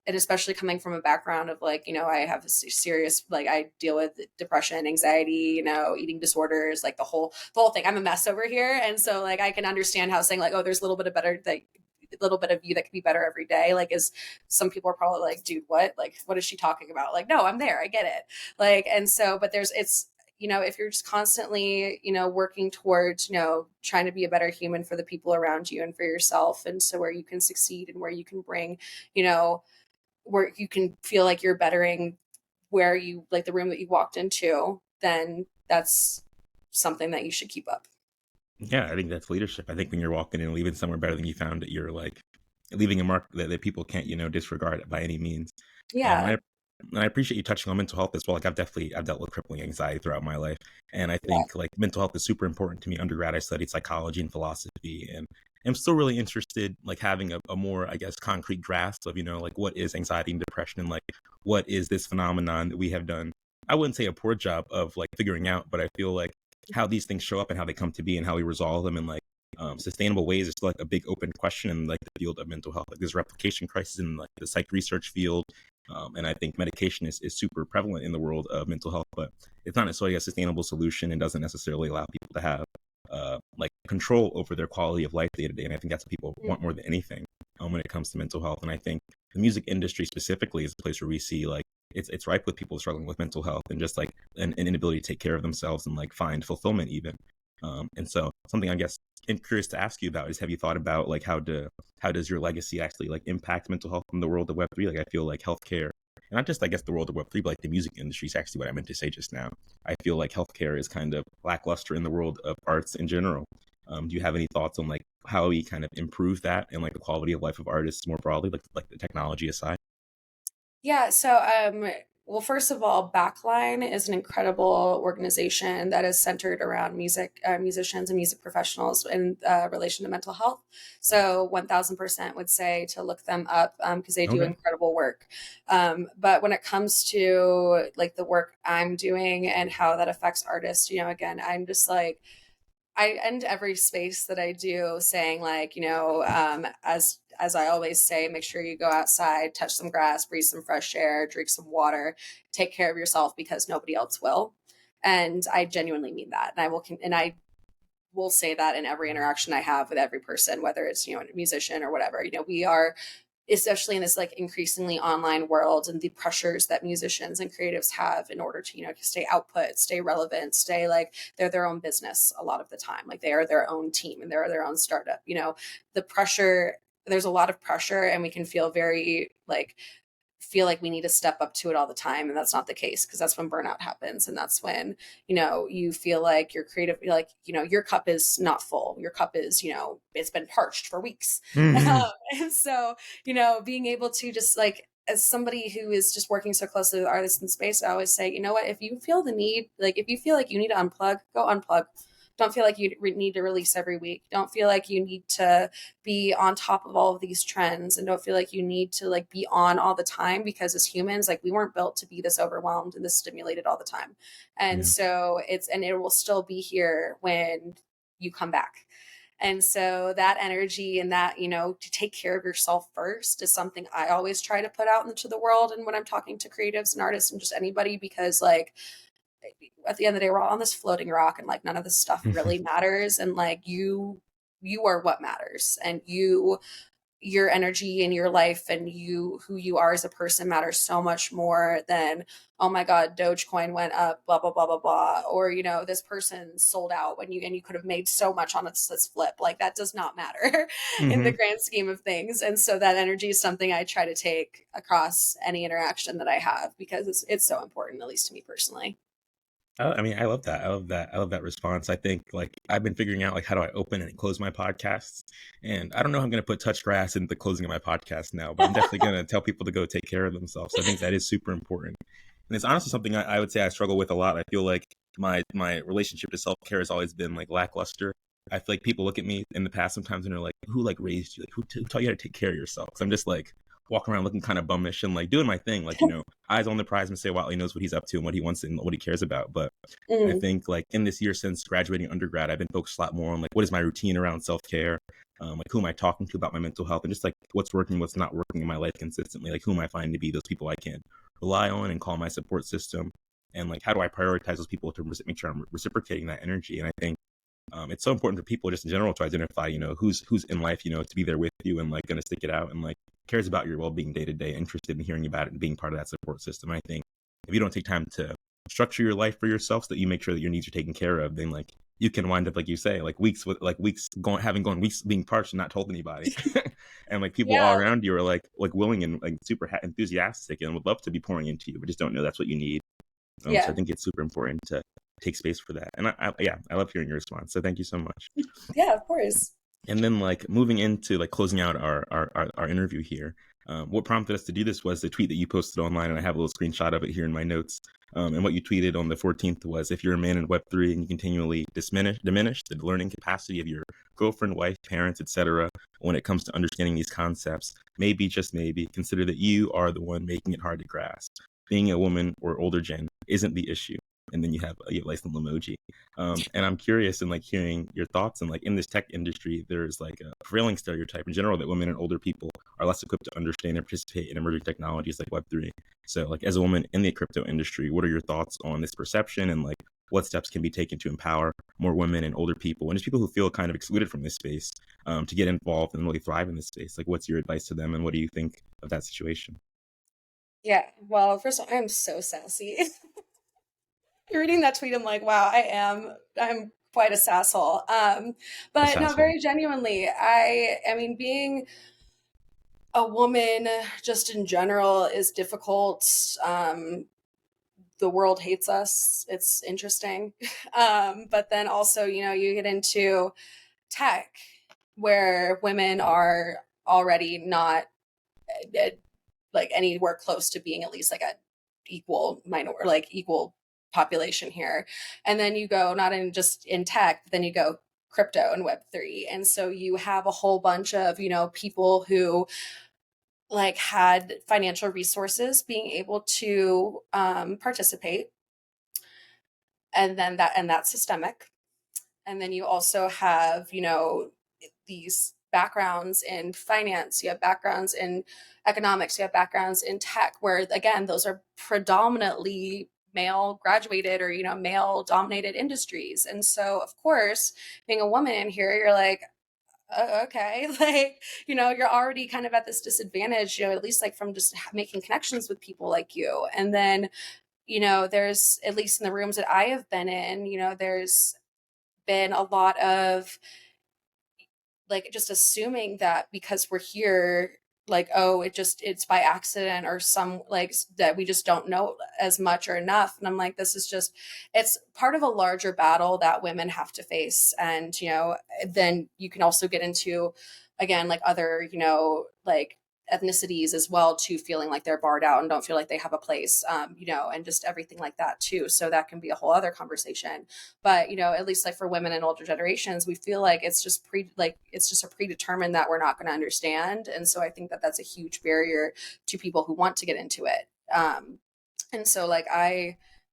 especially coming from a background of like, I have a serious, like I deal with depression, anxiety, eating disorders, like the whole thing. I'm a mess over here. And so like, I can understand how saying like, oh, there's a little bit of better, like a little bit of you that could be better every day. Like is some people are probably like, dude, what is she talking about? Like, no, I'm there. I get it. Like, and so, but it's, if you're just constantly, working towards, trying to be a better human for the people around you and for yourself. And so where you can succeed and where you can bring, where you can feel like you're bettering where you like the room that you walked into, then that's something that you should keep up. Yeah, I think that's leadership. I think when you're walking in and leaving somewhere better than you found it, you're like leaving a mark that people can't, disregard by any means. And Yeah. I appreciate you touching on mental health as well. Like I've dealt with crippling anxiety throughout my life, and I Yeah. think like mental health is super important to me. Undergrad, I studied psychology and philosophy, and I'm still really interested, like having a more, I guess, concrete grasp of like what is anxiety and depression, and like what is this phenomenon that we have done. I wouldn't say a poor job of like figuring out, but I feel like how these things show up and how they come to be and how we resolve them and like sustainable ways is still like a big open question in like the field of mental health. Like there's replication crisis in like the psych research field. And I think medication is super prevalent in the world of mental health, but it's not necessarily a sustainable solution and doesn't necessarily allow people to have like control over their quality of life day to day. And I think that's what people want more than anything when it comes to mental health. And I think the music industry specifically is a place where we see like it's ripe with people struggling with mental health and just like an inability to take care of themselves and like find fulfillment even. And so something I guess I'm curious to ask you about is, have you thought about like how does your legacy actually like impact mental health in the world of Web3? Like I feel like healthcare, and not just I guess the world of Web3, but like the music industry is actually what I meant to say just now. I feel like healthcare is kind of lackluster in the world of arts in general. Do you have any thoughts on like how we kind of improve that and like the quality of life of artists more broadly, like the technology aside? Yeah. So, well, first of all, Backline is an incredible organization that is centered around musicians and music professionals in relation to mental health. So, 1000% would say to look them up because they do Okay. incredible work. But when it comes to like the work I'm doing and how that affects artists, again, I'm just like, I end every space that I do saying like, as I always say, make sure you go outside, touch some grass, breathe some fresh air, drink some water, take care of yourself because nobody else will. And I genuinely mean that. And I will say that in every interaction I have with every person, whether it's, a musician or whatever. We are, especially in this like increasingly online world and the pressures that musicians and creatives have in order to stay output, stay relevant, stay like they're their own business a lot of the time, like they are their own team and they're their own startup. The pressure, there's a lot of pressure and we can feel like we need to step up to it all the time, and that's not the case, because that's when burnout happens, and that's when you feel like your creative, like your cup is not full, your cup is it's been parched for weeks. Mm-hmm. And so being able to just like, as somebody who is just working so closely with artists in space, I always say, what, if you feel the need, like if you feel like you need to unplug, go unplug. Don't feel like you need to release every week. Don't feel like you need to be on top of all of these trends, and don't feel like you need to like be on all the time, because as humans, like we weren't built to be this overwhelmed and this stimulated all the time. And Yeah. so it will still be here when you come back. And so that energy and that, to take care of yourself first is something I always try to put out into the world. And when I'm talking to creatives and artists and just anybody, because like at the end of the day, we're all on this floating rock, and like none of this stuff really matters. And like you are what matters, and your energy in your life and who you are as a person matters so much more than, oh my god, Dogecoin went up, blah blah blah blah blah, or this person sold out when you could have made so much on this flip. Like that does not matter in the Mm-hmm. grand scheme of things. And so that energy is something I try to take across any interaction that I have, because it's so important, at least to me personally. I mean, I love that. I love that. I love that response. I think like I've been figuring out like how do I open and close my podcasts, and I don't know how I'm going to put touch grass in the closing of my podcast now, but I'm definitely going to tell people to go take care of themselves. So I think that is super important, and it's honestly something I would say I struggle with a lot. I feel like my relationship to self care has always been like lackluster. I feel like people look at me in the past sometimes and they're like, "Who like raised you? Like who taught you how to take care of yourself?" So I'm just like walking around looking kind of bummish and like doing my thing, like eyes on the prize. Maceo Whatley knows what he's up to and what he wants and what he cares about. But I Mhm. think like in this year since graduating undergrad, I've been focused a lot more on like what is my routine around self care, like who am I talking to about my mental health, and just like what's working, what's not working in my life consistently. Like who am I finding to be those people I can rely on and call my support system, and like how do I prioritize those people to make sure I'm reciprocating that energy. And I think it's so important for people just in general to identify, who's in life, to be there with you and like going to stick it out and like cares about your well-being day to day, interested in hearing about it and being part of that support system. I think if you don't take time to structure your life for yourself so that you make sure that your needs are taken care of, then like you can wind up, like you say, like weeks going weeks being parched and not told anybody. And like people all Yeah, around you are like willing and like super enthusiastic and would love to be pouring into you, but just don't know that's what you need. So I yeah, think it's super important to take space for that. And yeah, I love hearing your response. So thank you so much. yeah, of course. And then like moving into like closing out our interview here, what prompted us to do this was the tweet that you posted online, and I have a little screenshot of it here in my notes. And what you tweeted on the 14th was, if you're a man in Web3 and you continually diminish the learning capacity of your girlfriend, wife, parents, etc., when it comes to understanding these concepts, maybe, just maybe, consider that you are the one making it hard to grasp. Being a woman or older gen isn't the issue. And then you have a nice little emoji. And I'm curious in like hearing your thoughts. And like in this tech industry, there's like a prevailing stereotype in general that women and older people are less equipped to understand and participate in emerging technologies like Web3. So like as a woman in the crypto industry, what are your thoughts on this perception, and like what steps can be taken to empower more women and older people and just people who feel kind of excluded from this space, to get involved and really thrive in this space? Like what's your advice to them and what do you think of that situation? Yeah. Well, first of all, I'm so sassy. Reading that tweet, I'm like, wow, I'm quite a sasshole. That's But no, asshole. very genuinely, I mean, being a woman just in general is difficult. The world hates us. It's interesting. But then also, you get into tech where women are already not uh, like anywhere close to being at least like a equal minor like equal population here. And then you go not in just in tech, but then you go crypto and web3, and so you have a whole bunch of people who like had financial resources being able to participate, and that's systemic. And then you also have these backgrounds in finance, you have backgrounds in economics, you have backgrounds in tech, where again those are predominantly male graduated or male dominated industries. And so of course, being a woman in here, you're like, okay, like you're already kind of at this disadvantage, at least like from just making connections with people like you. And then there's, at least in the rooms that I have been in, there's been a lot of like just assuming that because we're here, like, oh, it's by accident, or some like that we just don't know as much or enough. And I'm like, this is just, it's part of a larger battle that women have to face. And then you can also get into, again, like other like ethnicities as well, too, feeling like they're barred out and don't feel like they have a place, and just everything like that too. So that can be a whole other conversation. But at least like for women in older generations, we feel like it's just a predetermined that we're not going to understand. And so I think that that's a huge barrier to people who want to get into it. And so like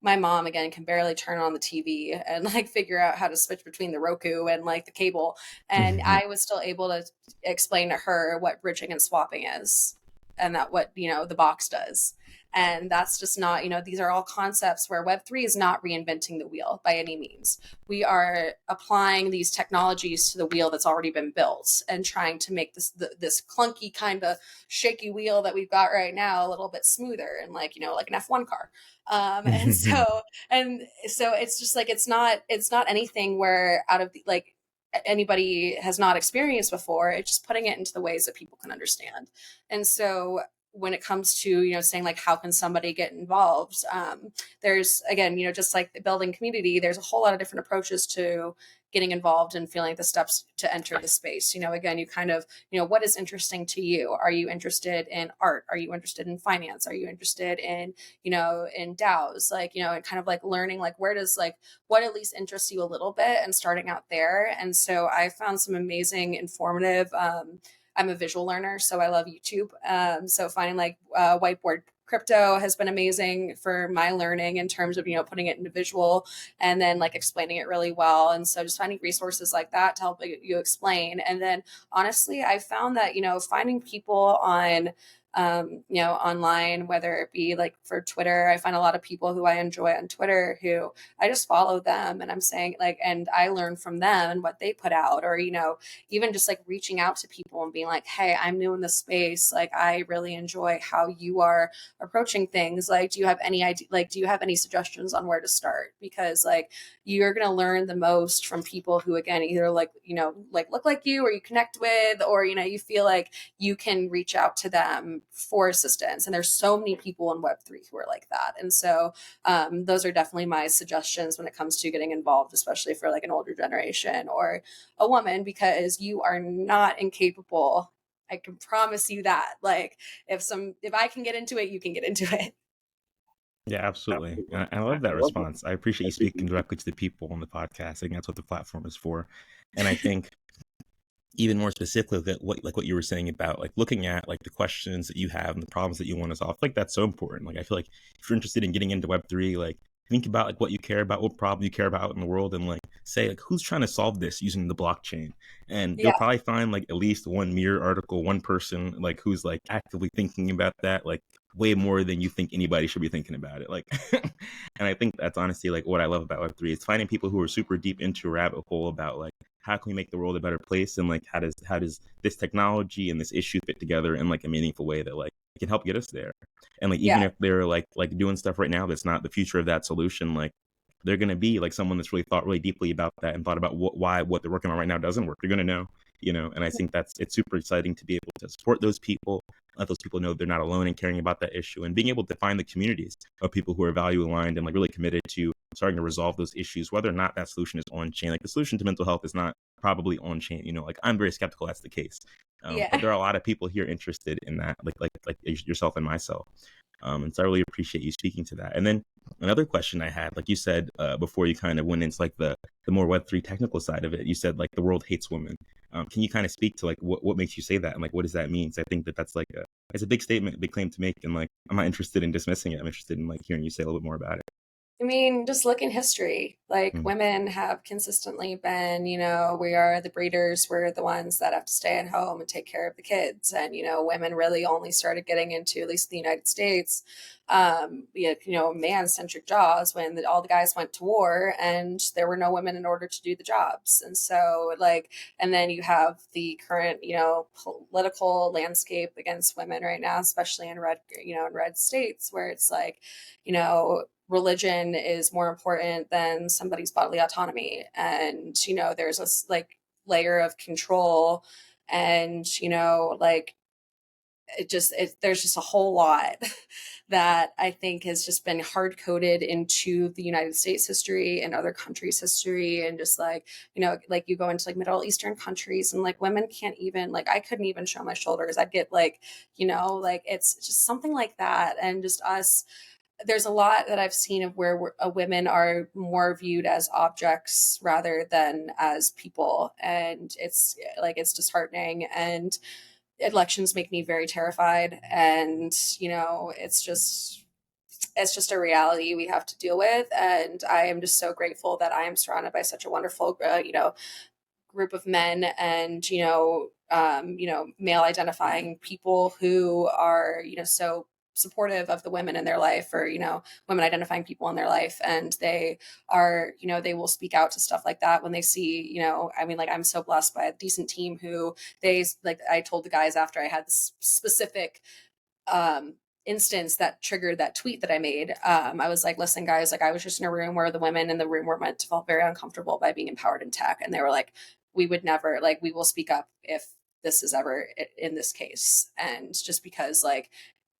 my mom again can barely turn on the TV and like figure out how to switch between the Roku and like the cable, and I was still able to explain to her what bridging and swapping is, and that what the box does. And that's just not, these are all concepts where Web3 is not reinventing the wheel by any means. We are applying these technologies to the wheel that's already been built and trying to make this clunky kind of shaky wheel that we've got right now a little bit smoother and like like an F1 car. And so it's just like it's not anything where out of the, like anybody has not experienced before. It's just putting it into the ways that people can understand. And so when it comes to, saying like, how can somebody get involved? There's, again, just like the building community, there's a whole lot of different approaches to getting involved and feeling the steps to enter the space. Again, you kind of, what is interesting to you? Are you interested in art? Are you interested in finance? Are you interested in, in DAOs? Like, and kind of like learning, like, where does like, what at least interests you a little bit, and starting out there. And so I found some amazing, informative, I'm a visual learner, so I love YouTube. So finding like whiteboard crypto has been amazing for my learning in terms of, putting it into visual and then like explaining it really well. And so just finding resources like that to help you explain. And then honestly, I found that, finding people on online, whether it be like for Twitter, I find a lot of people who I enjoy on Twitter who I just follow them, and I'm saying like, and I learn from them and what they put out, or, even just like reaching out to people and being like, hey, I'm new in this space. Like, I really enjoy how you are approaching things. Like, do you have any idea? Like, do you have any suggestions on where to start? Because like, you're going to learn the most from people who, again, either like, like look like you, or you connect with, or, you feel like you can reach out to them for assistance. And there's so many people in Web3 who are like that. And so those are definitely my suggestions when it comes to getting involved, especially for like an older generation or a woman, because you are not incapable. I can promise you that. Like, if I can get into it, you can get into it. Yeah, absolutely. And I love that response. I appreciate you speaking directly to the people on the podcast. I think that's what the platform is for. And I think even more specifically, that what you were saying about like looking at like the questions that you have and the problems that you want to solve, like that's so important. Like I feel like if you're interested in getting into Web3, like think about like what you care about, what problem you care about in the world, and like say like who's trying to solve this using the blockchain. And you'll probably find like at least one Mirror article, one person like who's like actively thinking about that, like way more than you think anybody should be thinking about it. Like, and I think that's honestly like what I love about Web3 is finding people who are super deep into a rabbit hole about like how can we make the world a better place, and like how does this technology and this issue fit together in like a meaningful way that like can help get us there. And like even if they're like doing stuff right now that's not the future of that solution, like they're going to be like someone that's really thought really deeply about that and thought about what they're working on right now doesn't work. They're going to know, and I think it's super exciting to be able to support those people, let those people know they're not alone in caring about that issue, and being able to find the communities of people who are value aligned and like really committed to starting to resolve those issues, whether or not that solution is on chain. Like the solution to mental health is not probably on chain, like I'm very skeptical that's the case. But there are a lot of people here interested in that, like yourself and myself. And so I really appreciate you speaking to that. And then another question I had, like you said before you kind of went into like the more Web3 technical side of it, you said like the world hates women. Can you kind of speak to like what makes you say that, and like what does that mean? So I think that's like it's a big statement, a big claim to make, and like I'm not interested in dismissing it. I'm interested in like hearing you say a little bit more about it. I mean, just look in history. Like, women have consistently been, we are the breeders. We're the ones that have to stay at home and take care of the kids. And, women really only started getting into, at least in the United States, man-centric jobs when all the guys went to war and there were no women in order to do the jobs. And so like, and then you have the current, political landscape against women right now, especially in red states, where it's like, religion is more important than somebody's bodily autonomy. And, there's this like layer of control, and, like there's just a whole lot that I think has just been hard coded into the United States history and other countries' history. And just like, like you go into like Middle Eastern countries and like women can't even, like, I couldn't even show my shoulders. I'd get like, like it's just something like that. And just us, there's a lot that I've seen of where women are more viewed as objects rather than as people. And it's like, it's disheartening, and elections make me very terrified. And, it's just a reality we have to deal with. And I am just so grateful that I am surrounded by such a wonderful, group of men and, male identifying people who are, so supportive of the women in their life, or women identifying people in their life, and they are, they will speak out to stuff like that when they see, I mean, like, I'm so blessed by a decent team who they, like, I told the guys after I had this specific instance that triggered that tweet that I made, I was like, listen guys, like, I was just in a room where the women in the room were meant to feel very uncomfortable by being empowered in tech, and they were like, we would never, like, we will speak up if this is ever in this case. And just because, like,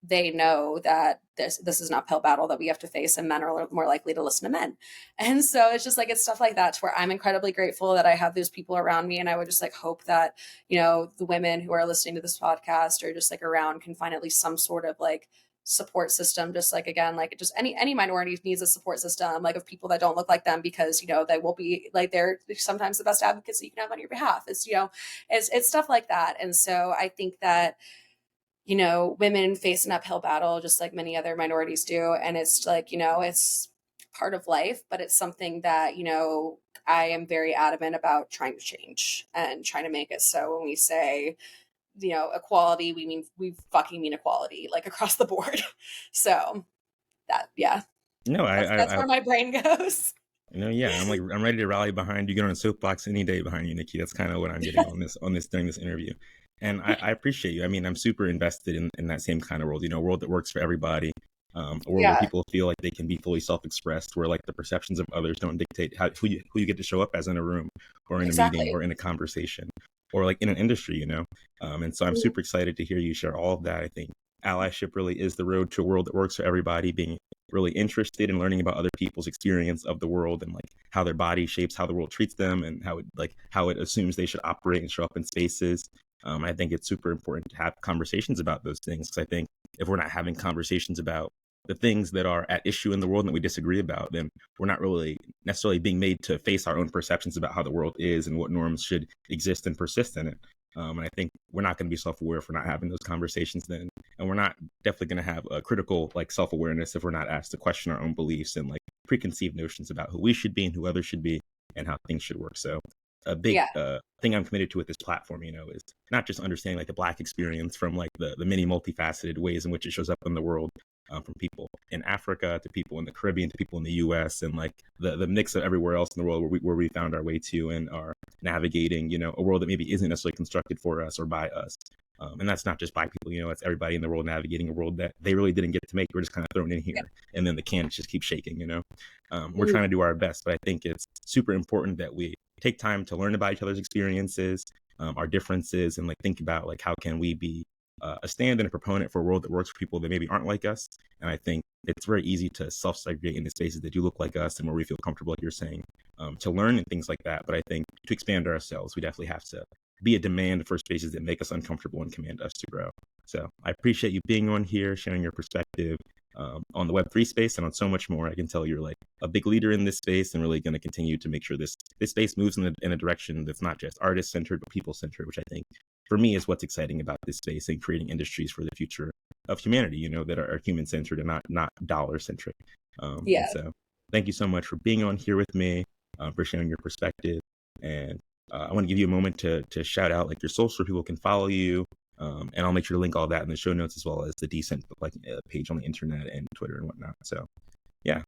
they know that this is an uphill battle that we have to face, and men are more likely to listen to men. And so it's just like, it's stuff like that to where I'm incredibly grateful that I have those people around me. And I would just like hope that, the women who are listening to this podcast or just like around can find at least some sort of like support system. Just like, again, like just any minority needs a support system, like of people that don't look like them, because they will be like, they're sometimes the best advocates that you can have on your behalf. It's stuff like that. And so I think that women face an uphill battle just like many other minorities do. And it's like, it's part of life, but it's something that, I am very adamant about trying to change and trying to make it so when we say, equality, we fucking mean equality, like across the board. So that, yeah, No, that's where my brain goes. Yeah, I'm ready to rally behind you, get on a soapbox any day behind you, Nikki. That's kind of what I'm getting on this during this interview. And I appreciate you. I mean, I'm super invested in that same kind of world, a world that works for everybody, a world where people feel like they can be fully self-expressed, where like the perceptions of others don't dictate who you get to show up as in a room or in a meeting or in a conversation or like in an industry, and so I'm super excited to hear you share all of that. I think allyship really is the road to a world that works for everybody, being really interested in learning about other people's experience of the world and like how their body shapes how the world treats them and how it assumes they should operate and show up in spaces. I think it's super important to have conversations about those things, because I think if we're not having conversations about the things that are at issue in the world and that we disagree about, then we're not really necessarily being made to face our own perceptions about how the world is and what norms should exist and persist in it. And I think we're not going to be self-aware if we're not having those conversations then. And we're not definitely going to have a critical like self-awareness if we're not asked to question our own beliefs and like preconceived notions about who we should be and who others should be and how things should work. So a big thing I'm committed to with this platform, is not just understanding like the Black experience from like the many multifaceted ways in which it shows up in the world, from people in Africa to people in the Caribbean to people in the U.S. and like the mix of everywhere else in the world where we found our way to and are navigating, a world that maybe isn't necessarily constructed for us or by us. And that's not just Black people, it's everybody in the world navigating a world that they really didn't get to make. We're just kind of thrown in here and then the can just keeps shaking, We're trying to do our best, but I think it's super important that we take time to learn about each other's experiences, our differences, and like think about like how can we be a stand and a proponent for a world that works for people that maybe aren't like us. And I think it's very easy to self-segregate into spaces that do look like us and where we feel comfortable, like you're saying, to learn and things like that. But I think to expand ourselves, we definitely have to be a demand for spaces that make us uncomfortable and command us to grow. So I appreciate you being on here, sharing your perspective on the Web3 space and on so much more. I can tell you're like a big leader in this space and really going to continue to make sure this space moves in a direction that's not just artist-centered, but people-centered, which I think for me is what's exciting about this space and creating industries for the future of humanity, that are human-centered and not dollar-centric. And so thank you so much for being on here with me, for sharing your perspective. And I want to give you a moment to shout out like your social where people can follow you. And I'll make sure to link all that in the show notes, as well as the Decent page on the internet and Twitter and whatnot. So, yeah.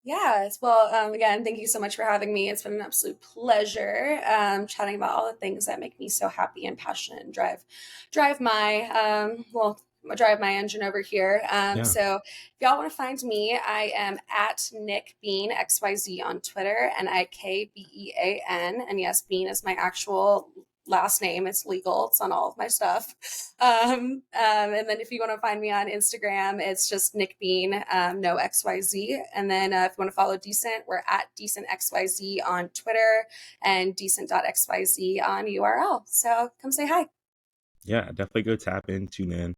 Yes. Well, again, thank you so much for having me. It's been an absolute pleasure chatting about all the things that make me so happy and passionate and drive my engine over here. So if y'all want to find me, I am at Nick Bean XYZ on Twitter, NIKBEAN. And yes, Bean is my actual last name. It's legal. It's on all of my stuff. And then if you want to find me on Instagram, it's just Nick Bean, no XYZ. And then if you want to follow Decent, we're at Decent XYZ on Twitter and decent.xyz on URL. So come say hi. Yeah, definitely go tap in, tune in.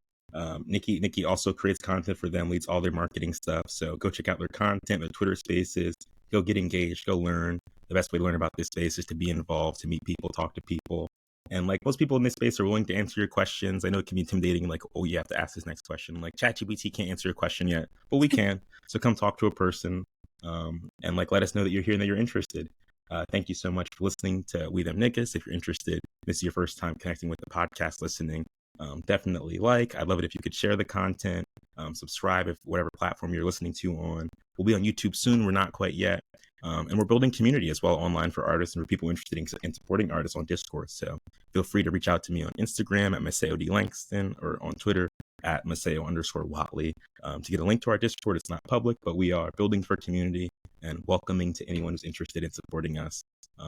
Nikki also creates content for them, leads all their marketing stuff. So go check out their content, their Twitter spaces, go get engaged, go learn. The best way to learn about this space is to be involved, to meet people, talk to people. And like most people in this space are willing to answer your questions. I know it can be intimidating, like, oh, you have to ask this next question. Like ChatGPT can't answer your question yet, but we can. So come talk to a person and like let us know that you're here and that you're interested. Thank you so much for listening to We Them Niggas. If you're interested, this is your first time connecting with the podcast listening, definitely I'd love it if you could share the content, subscribe if whatever platform you're listening to on. We'll be on YouTube soon. We're not quite yet. And we're building community as well online for artists and for people interested in supporting artists on Discord. So feel free to reach out to me on Instagram at Maceo D. Langston or on Twitter at Maceo_Whatley to get a link to our Discord. It's not public, but we are building for community and welcoming to anyone who's interested in supporting us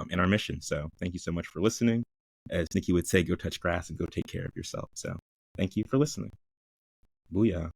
in our mission. So thank you so much for listening. As Nikki would say, go touch grass and go take care of yourself. So thank you for listening. Booyah.